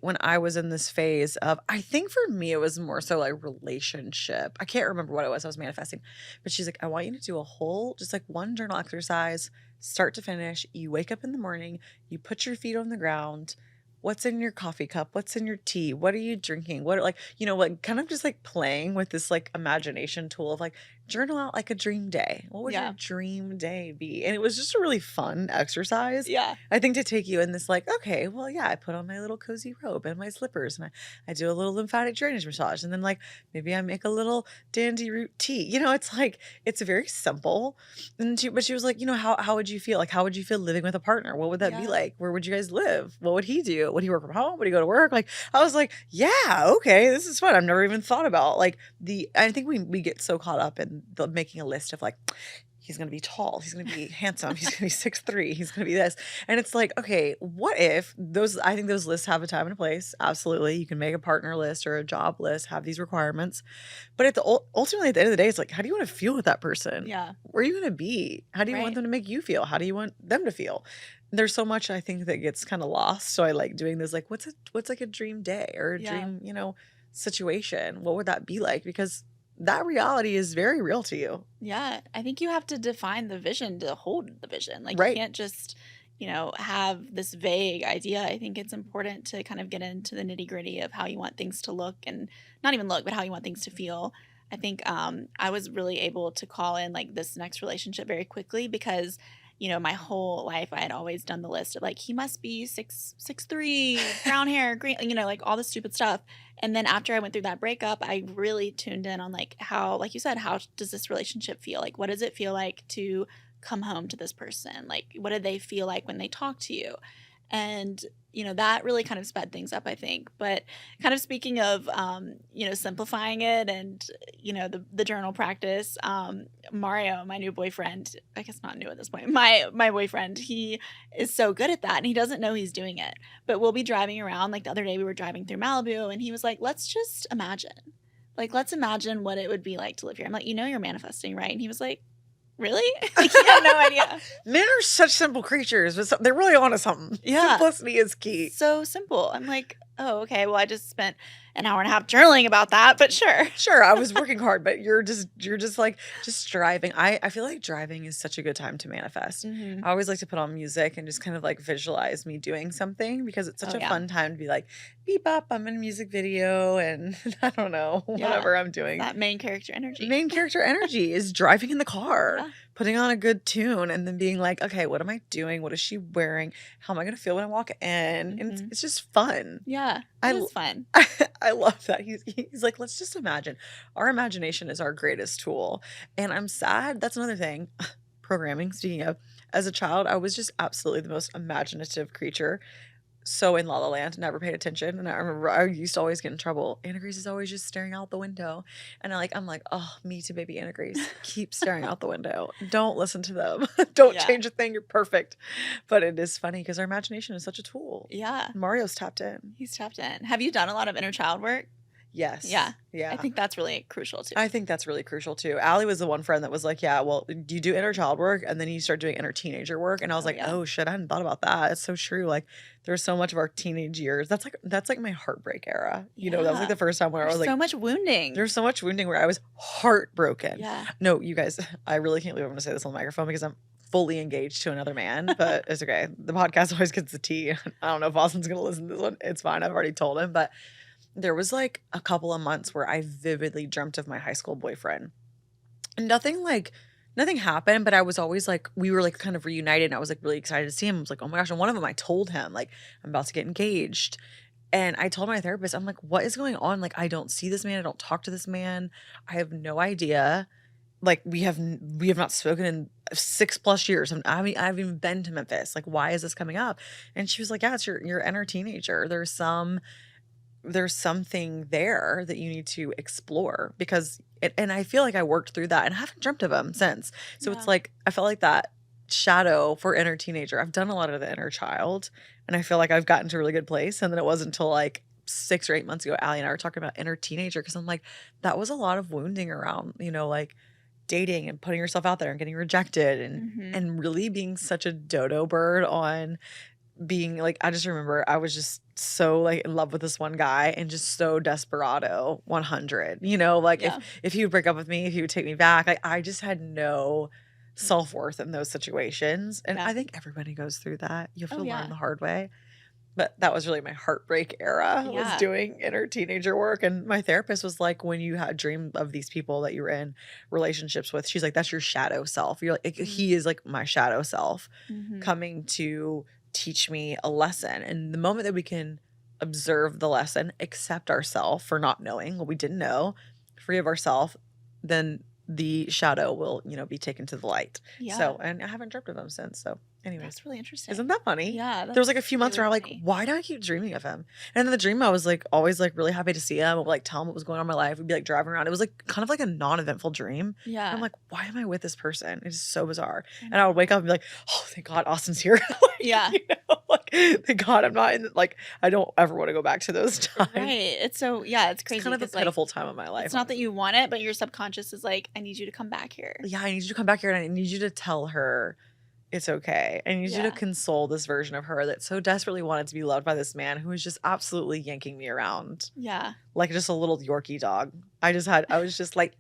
when I was in this phase of, I think for me, it was more so like relationship. I can't remember what it was I was manifesting. But she's like, I want you to do a whole, just like one journal exercise, start to finish. You wake up in the morning, you put your feet on the ground. What's in your coffee cup? What's in your tea? What are you drinking? What are like, you know, like kind of just like playing with this like imagination tool of like journal out like a dream day. What would your dream day be? And it was just a really fun exercise. Yeah. I think to take you in this like, okay, well, yeah, I put on my little cozy robe and my slippers and I do a little lymphatic drainage massage. And then like maybe I make a little dandy root tea. You know, it's like, it's very simple. But she was like, you know, how would you feel? Like, how would you feel living with a partner? What would that be like? Where would you guys live? What would he do? Would he work from home? Would he go to work? Like, I was like, yeah, okay, this is fun. I've never even thought about like I think we get so caught up in making a list of like, he's going to be tall, he's going to be handsome, he's going to be 6'3", he's going to be this. And it's like, okay, what if I think those lists have a time and a place. Absolutely. You can make a partner list or a job list, have these requirements. But ultimately at the end of the day, it's like, how do you want to feel with that person? Yeah. Where are you going to be? How do you want them to make you feel? How do you want them to feel? There's so much I think that gets kind of lost. So I like doing this, like, what's like a dream day or a dream, you know, situation? What would that be like? Because that reality is very real to you. Yeah. I think you have to define the vision to hold the vision. Like Right. you can't just, you know, have this vague idea. I think it's important to kind of get into the nitty gritty of how you want things to look and not even look, but how you want things to feel. I think I was really able to call in like this next relationship very quickly because, you know, my whole life I had always done the list of like, he must be 6'3", brown hair, green, you know, like all the stupid stuff. And then after I went through that breakup, I really tuned in on like how, like you said, how does this relationship feel? Like, what does it feel like to come home to this person? Like, what do they feel like when they talk to you? And, you know, that really kind of sped things up, I think. But kind of speaking of, you know, simplifying it and, you know, the journal practice, Mario, my new boyfriend, I guess not new at this point, my boyfriend, he is so good at that and he doesn't know he's doing it. But we'll be driving around. Like the other day we were driving through Malibu and he was like, let's just imagine. Like, let's imagine what it would be like to live here. I'm like, you know, you're manifesting, right? And he was like, really? Like, he had no idea. Men are such simple creatures, but they're really onto something. Yeah. Simplicity is key. So simple. I'm like, oh, okay. Well, I just spent an hour and a half journaling about that, but sure. Sure, I was working hard, but you're just like just driving. I feel like driving is such a good time to manifest. Mm-hmm. I always like to put on music and just kind of like visualize me doing something because it's such a fun time to be like, beep up, I'm in a music video and I don't know, whatever I'm doing. That main character energy. Main character energy is driving in the car, putting on a good tune and then being like, okay, what am I doing? What is she wearing? How am I going to feel when I walk in? And it's just fun. Yeah, it's fun. I love that. He's like, let's just imagine. Our imagination is our greatest tool. And I'm sad. That's another thing. Programming, speaking of, as a child, I was just absolutely the most imaginative creature. so in La La Land, never paid attention. And I remember I used to always get in trouble. Anna Grace is always just staring out the window. And I'm like, oh, me too, baby. Anna Grace, keep staring out the window. Don't listen to them. Don't Yeah. change a thing. You're perfect. But it is funny because our imagination is such a tool. Yeah. Mario's tapped in. He's tapped in. Have you done a lot of inner child work? Yes. Yeah. Yeah. I think that's really crucial too. I think that's really crucial too. Allie was the one friend that was like, yeah, well, you do inner child work and then you start doing inner teenager work. And I was like, yeah. oh shit, I hadn't thought about that. It's so true. Like there's so much of our teenage years. That's like my heartbreak era. You know, that was like the first time where I was like, so much wounding. there's so much wounding where I was heartbroken. Yeah. No, you guys, I really can't believe I'm going to say this on the microphone because I'm fully engaged to another man, but it's okay. The podcast always gets the tea. I don't know if Austin's going to listen to this one. It's fine. I've already told him, but there was like a couple of months where I vividly dreamt of my high school boyfriend. And nothing happened, but I was always like, we were like kind of reunited and I was like really excited to see him. I was like, oh my gosh. And one of them, I told him like, I'm about to get engaged. And I told my therapist, I'm like, what is going on? Like, I don't see this man. I don't talk to this man. I have no idea. Like we have not spoken in 6+ years. I haven't even been to Memphis. Like, why is this coming up? And she was like, yeah, it's your inner teenager. There's something there that you need to explore because and I feel like I worked through that and I haven't dreamt of him since. So it's like, I felt like that shadow for inner teenager. I've done a lot of the inner child and I feel like I've gotten to a really good place. And then it wasn't until like 6 or 8 months ago, Allie and I were talking about inner teenager because I'm like, that was a lot of wounding around, like dating and putting yourself out there and getting rejected and really being such a dodo bird on being like, I just remember I was just so like in love with this one guy and just so desperado 100, if he would break up with me, if he would take me back, like I just had no self-worth in those situations. And I think everybody goes through that. You have to learn the hard way. But that was really my heartbreak era, was doing inner teenager work. And my therapist was like, when you had dreamed of these people that you were in relationships with, she's like, that's your shadow self. You're like, he is like my shadow self coming to teach me a lesson. And the moment that we can observe the lesson, accept ourselves for not knowing what we didn't know, forgive ourselves, then the shadow will, be taken to the light. Yeah. So, and I haven't dreamt of him since. So anyway. That's really interesting. Isn't that funny? Yeah. There was like a few months where I'm like, why do I keep dreaming of him? And in the dream, I was like, always like really happy to see him. I would like tell him what was going on in my life. We'd be like driving around. It was like kind of like a non-eventful dream. Yeah. And I'm like, why am I with this person? It's so bizarre. And I would wake up and be like, oh, thank God Austin's here. Thank God I'm not in, like, I don't ever want to go back to those times. Right. It's so, it's crazy. It's kind of a pitiful time of my life. It's not that you want it, but your subconscious is like, I need you to come back here. Yeah, I need you to come back here and I need you to tell her it's okay. I need you to console this version of her that so desperately wanted to be loved by this man who was just absolutely yanking me around. Yeah. Like just a little Yorkie dog. I was just like.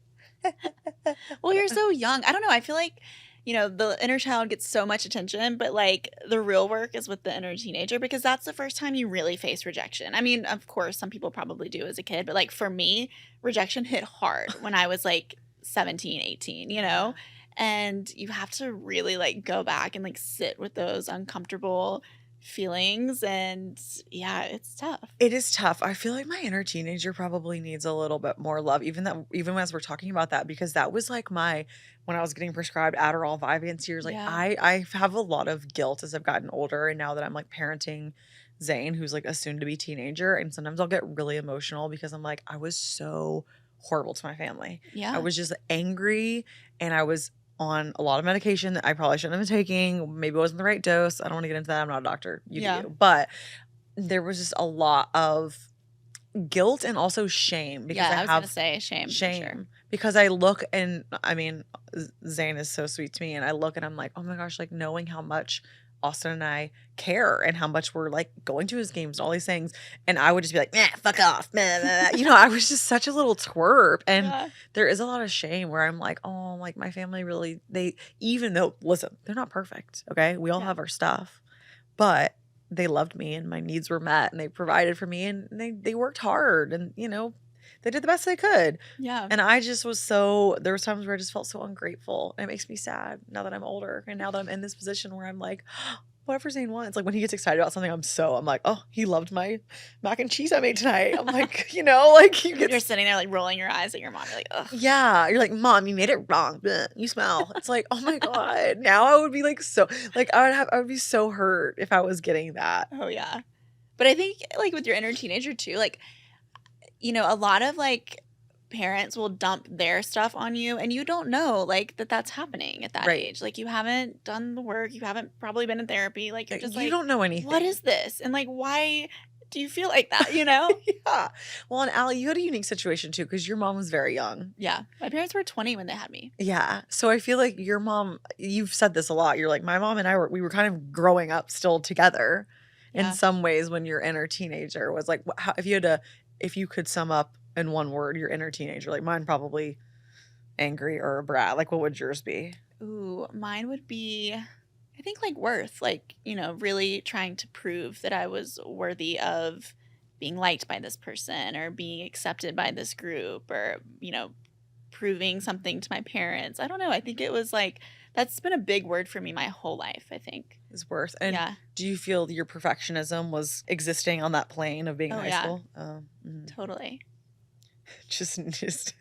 Well, you're so young. I don't know. I feel like, the inner child gets so much attention, but like the real work is with the inner teenager because that's the first time you really face rejection. I mean, of course, some people probably do as a kid, but like for me, rejection hit hard when I was like 17, 18, and you have to really like go back and like sit with those uncomfortable feelings. And it's tough. It is tough. I feel like my inner teenager probably needs a little bit more love, even as we're talking about that, because that was like when I was getting prescribed Adderall, Vyvanse years, like I have a lot of guilt as I've gotten older. And now that I'm like parenting Zane, who's like a soon to be teenager. And sometimes I'll get really emotional because I'm like, I was so horrible to my family. Yeah. I was just angry and I was on a lot of medication that I probably shouldn't have been taking. Maybe it wasn't the right dose. I don't want to get into that. I'm not a doctor. You do. But there was just a lot of guilt and also shame. Because I was going to say shame. Shame. Sure. Because I look and, I mean, Zane is so sweet to me. And I look and I'm like, oh my gosh, like knowing how much Austin and I care and how much we're like going to his games and all these things. And I would just be like, fuck off. I was just such a little twerp. And there is a lot of shame where I'm like, oh, like my family really, even though, listen, they're not perfect. Okay. We all have our stuff, but they loved me and my needs were met and they provided for me and they worked hard and, they did the best they could. Yeah. And I just was there was times where I just felt so ungrateful. And it makes me sad now that I'm older. And now that I'm in this position where I'm like, whatever Zane wants. Like when he gets excited about something, I'm like, oh, he loved my mac and cheese I made tonight. I'm like, like you're sitting there like rolling your eyes at your mom. You're like, ugh. Yeah. You're like, Mom, you made it wrong. Blech, you smell. It's like, oh my God. Now I would be like I would be so hurt if I was getting that. Oh yeah. But I think like with your inner teenager too, like, a lot of like parents will dump their stuff on you and you don't know like that's happening at that Right. age. Like you haven't done the work, you haven't probably been in therapy. Like you're just You like, don't know what anything. is this? And like, why do you feel like that, Yeah. Well, and Allie, you had a unique situation too, because your mom was very young. Yeah. My parents were 20 when they had me. Yeah. So I feel like your mom, you've said this a lot. You're like, my mom and we were kind of growing up still together Yeah. in some ways when your inner teenager was like, if you could sum up in one word your inner teenager, like mine probably angry or a brat, like what would yours be? Ooh, mine would be, I think like worth, like, really trying to prove that I was worthy of being liked by this person or being accepted by this group or, proving something to my parents. I don't know. I think it was like, that's been a big word for me my whole life, I think. Is worth. And Yeah. do you feel your perfectionism was existing on that plane of being in Oh, high yeah. school? Totally. Just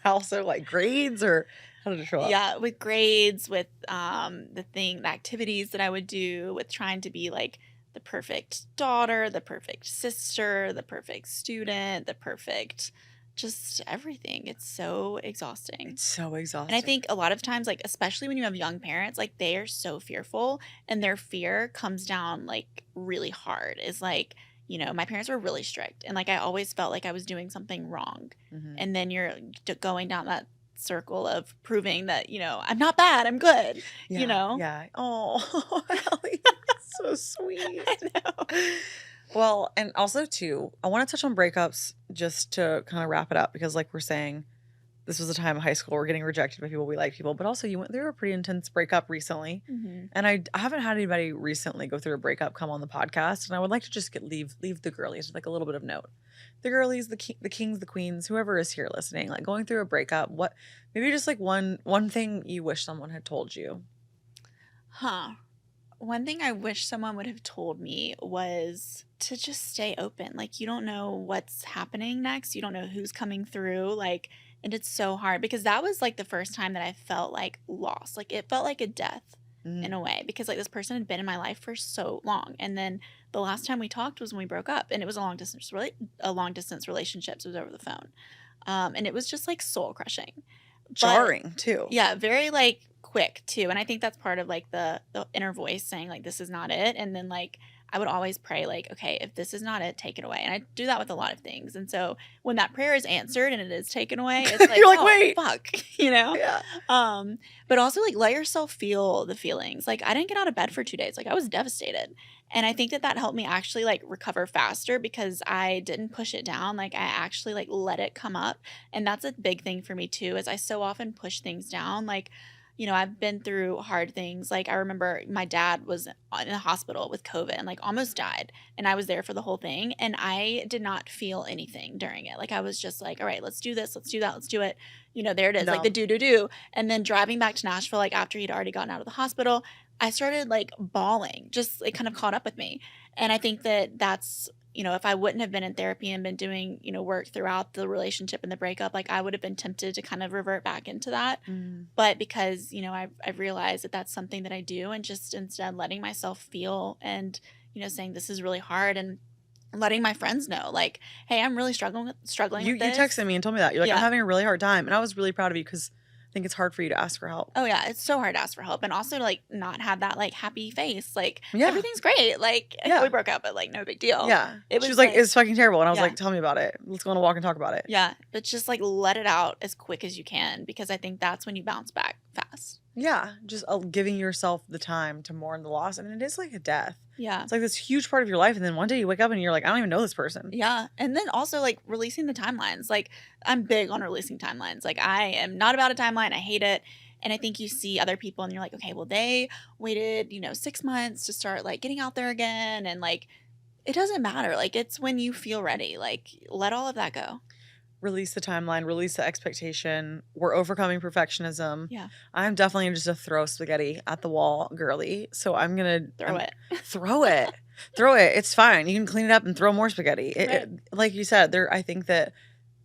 also like grades, or how did it show up? Yeah, with grades, with the activities that I would do, with trying to be like the perfect daughter, the perfect sister, the perfect student, the perfect just everything. It's so exhausting. It's so exhausting. And I think a lot of times, like, especially when you have young parents, like, they are so fearful and their fear comes down, like, really hard. Is like, my parents were really strict. And, like, I always felt like I was doing something wrong. Mhm. And then you're going down that circle of proving that, I'm not bad, I'm good, Yeah. Yeah. Oh, Allie, so sweet. I know. Well, and also too, I want to touch on breakups just to kind of wrap it up, because like we're saying, this was a time in high school we're getting rejected by people, we like people, but also you went through a pretty intense breakup recently. Mm-hmm. And I haven't had anybody recently go through a breakup come on the podcast, and I would like to just leave the girlies with like a little bit of note. The girlies, the kings, the queens, whoever is here listening, like going through a breakup, what maybe just like one thing you wish someone had told you. One thing I wish someone would have told me was to just stay open. Like, you don't know what's happening next. You don't know who's coming through. Like, and it's so hard because that was like the first time that I felt like lost. Like, it felt like a death in a way because like this person had been in my life for so long. And then the last time we talked was when we broke up, and it was a long distance relationship. So it was over the phone. And it was just like soul crushing. Jarring too. Yeah, very like quick too. And I think that's part of like the inner voice saying like this is not it. And then like I would always pray like, okay, if this is not it, take it away. And I do that with a lot of things. And so when that prayer is answered and it is taken away, it's like, You're like, oh, wait, fuck, Yeah. But also like let yourself feel the feelings. Like I didn't get out of bed for 2 days. Like I was devastated. And I think that helped me actually like recover faster because I didn't push it down. Like I actually like let it come up. And that's a big thing for me too, is I so often push things down. Like, I've been through hard things. Like I remember my dad was in the hospital with COVID and like almost died. And I was there for the whole thing. And I did not feel anything during it. Like I was just like, all right, let's do this. Let's do that. Let's do it. There it is. Like the do. And then driving back to Nashville, like after he'd already gotten out of the hospital, I started like bawling, just it kind of caught up with me. And I think that that's, if I wouldn't have been in therapy and been doing, work throughout the relationship and the breakup, like I would have been tempted to kind of revert back into that. But because, I've realized that that's something that I do, and just instead letting myself feel and, saying this is really hard, and letting my friends know like, hey, I'm really struggling with this. You texted me and told me that. You're like, I'm having a really hard time. And I was really proud of you because I think it's hard for you to ask for help. Oh yeah, it's so hard to ask for help, and also to like not have that like happy face, like Yeah. everything's great, like we broke up, but like no big deal. Yeah. It She was was like, like- it's fucking terrible. And I was Yeah. like, tell me about it. Let's go on a walk and talk about it. Yeah, but just like let it out as quick as you can, because I think that's when you bounce back fast. Yeah. Just giving yourself the time to mourn the loss. And it is like a death. Yeah. It's like this huge part of your life. And then one day you wake up and you're like, I don't even know this person. Yeah. And then also like releasing the timelines. Like I'm big on releasing timelines. Like I am not about a timeline. I hate it. And I think you see other people and you're like, okay, well, they waited, 6 months to start like getting out there again. And like, it doesn't matter. Like it's when you feel ready, like let all of that go. Release the timeline, release the expectation. We're overcoming perfectionism. Yeah. I'm definitely just a throw spaghetti at the wall girly. So I'm going to Throw it. Throw it. Throw it. It's fine. You can clean it up and throw more spaghetti. Right. Like you said, I think that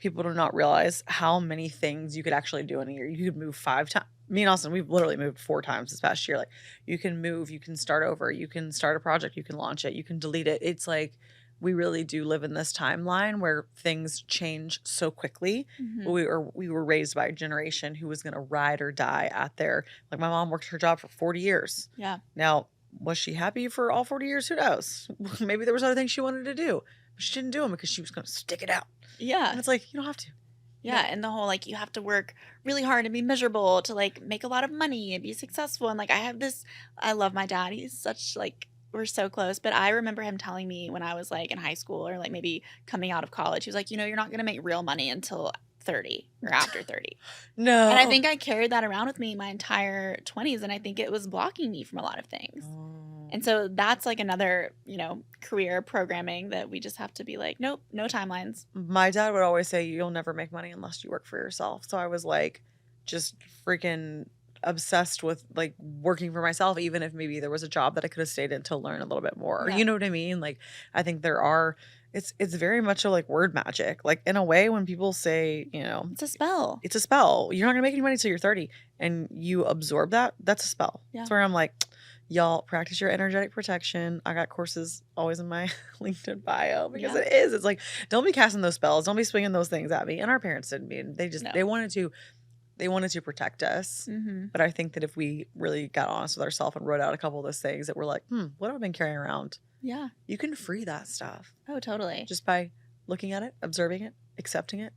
people do not realize how many things you could actually do in a year. You could move 5 times. me and Austin, we've literally moved 4 times this past year. Like, you can move, you can start over, you can start a project, you can launch it, you can delete it. It's like, we really do live in this timeline where things change so quickly. Mhm. We were raised by a generation who was going to ride or die at their, like, my mom worked her job for 40 years. Yeah. Now, was she happy for all 40 years? Who knows? Maybe there was other things she wanted to do, but she didn't do them because she was going to stick it out. Yeah. And it's like, you don't have to. Yeah, and the whole like you have to work really hard and be miserable to like make a lot of money and be successful. And like I love my dad. He's such like we're so close. But I remember him telling me when I was like in high school or like maybe coming out of college, he was like, you're not gonna make real money until 30 or after 30. No. And I think I carried that around with me my entire 20s, and I think it was blocking me from a lot of things. And so that's like another, career programming that we just have to be like, nope, no timelines. My dad would always say, you'll never make money unless you work for yourself. So I was like, just freaking obsessed with like working for myself, even if maybe there was a job that I could have stayed in to learn a little bit more. Yeah. You know what I mean? Like, I think it's very much a like word magic. Like, in a way, when people say, It's a spell. it's a spell, you're not gonna make any money until you're 30, and you absorb that, that's a spell. Yeah. That's where I'm like, y'all practice your energetic protection. I got courses always in my LinkedIn bio because it's like, don't be casting those spells. Don't be swinging those things at me. And our parents didn't be. They just, they wanted to protect us. Mm-hmm. But I think that if we really got honest with ourselves and wrote out a couple of those things that we're like, what have I been carrying around? Yeah. You can free that stuff. Oh, totally. Just by looking at it, observing it, accepting it,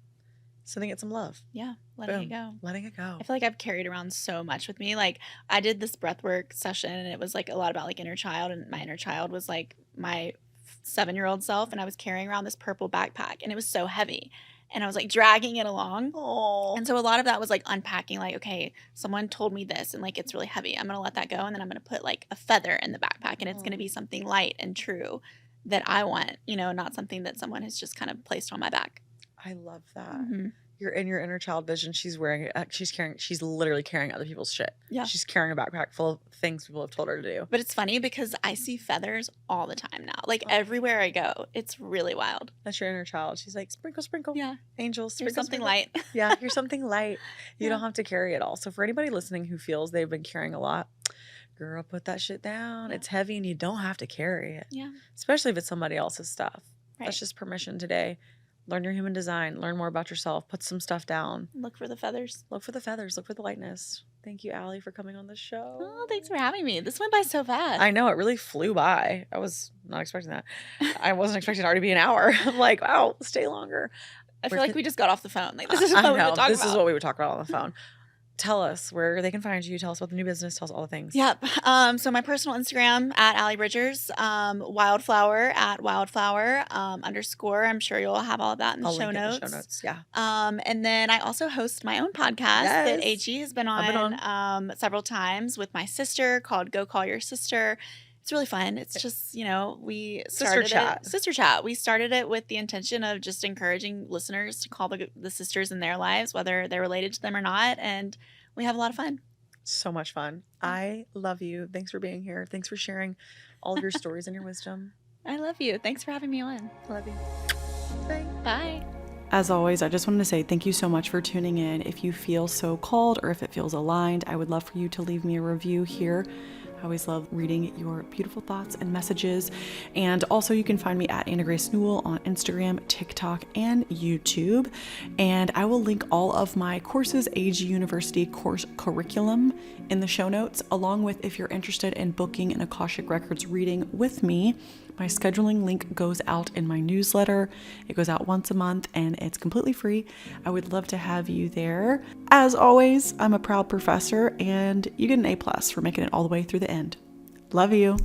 sending it some love. Yeah. Letting it go. Letting it go. I feel like I've carried around so much with me. Like I did this breathwork session and it was like a lot about like inner child, and my inner child was like my 7-year-old self, and I was carrying around this purple backpack and it was so heavy and I was like dragging it along. Oh. And so a lot of that was like unpacking, like, okay, someone told me this and like it's really heavy. I'm going to let that go, and then I'm going to put like a feather in the backpack, and it's going to be something light and true that I want, not something that someone has just kind of placed on my back. I love that. Mm-hmm. You're in your inner child vision. She's literally carrying other people's shit. Yeah. She's carrying a backpack full of things people have told her to do. But it's funny because I see feathers all the time now. Like everywhere I go, it's really wild. That's your inner child. She's like, sprinkle, sprinkle. Yeah. Angels, Here's sprinkle, something sprinkle. light. Yeah, here's something light. You Yeah. don't have to carry it all. So for anybody listening who feels they've been carrying a lot, girl, put that shit down. Yeah. It's heavy and you don't have to carry it. Yeah. Especially if it's somebody else's stuff. Right. That's just permission today. Learn your human design. Learn more about yourself. Put some stuff down. Look for the feathers. Look for the feathers. Look for the lightness. Thank you, Alli, for coming on the show. Oh, thanks for having me. This went by so fast. I know, it really flew by. I was not expecting that. I wasn't expecting it already to be an hour. I'm like, wow, stay longer. I feel like we just got off the phone. Like this is what I we know. were talking This about. is what we would talk about on the phone. Tell us where they can find you. Tell us about the new business. Tell us all the things. Yep. So my personal Instagram at Alli Bridgers, Wildflower at Wildflower _ I'm sure you'll have all of that in the I'll show link it notes. in the show notes. Yeah. And then I also host my own podcast that Yes. AG has been I've been on several times with my sister called Go Call Your Sister. It's really fun. It's just, we started Sister Chat. We started it with the intention of just encouraging listeners to call the sisters in their lives, whether they're related to them or not. And we have a lot of fun. So much fun. I love you. Thanks for being here. Thanks for sharing all of your stories and your wisdom. I love you. Thanks for having me on. Love you. Bye. Bye. As always, I just wanted to say thank you so much for tuning in. If you feel so called or if it feels aligned, I would love for you to leave me a review here. I always love reading your beautiful thoughts and messages. And also you can find me at Anna Grace Newell on Instagram, TikTok, and YouTube. And I will link all of my courses, AG University course curriculum in the show notes, along with if you're interested in booking an Akashic Records reading with me. My scheduling link goes out in my newsletter. It goes out once a month and it's completely free. I would love to have you there. As always, I'm a proud professor and you get an A+ for making it all the way through the end. Love you.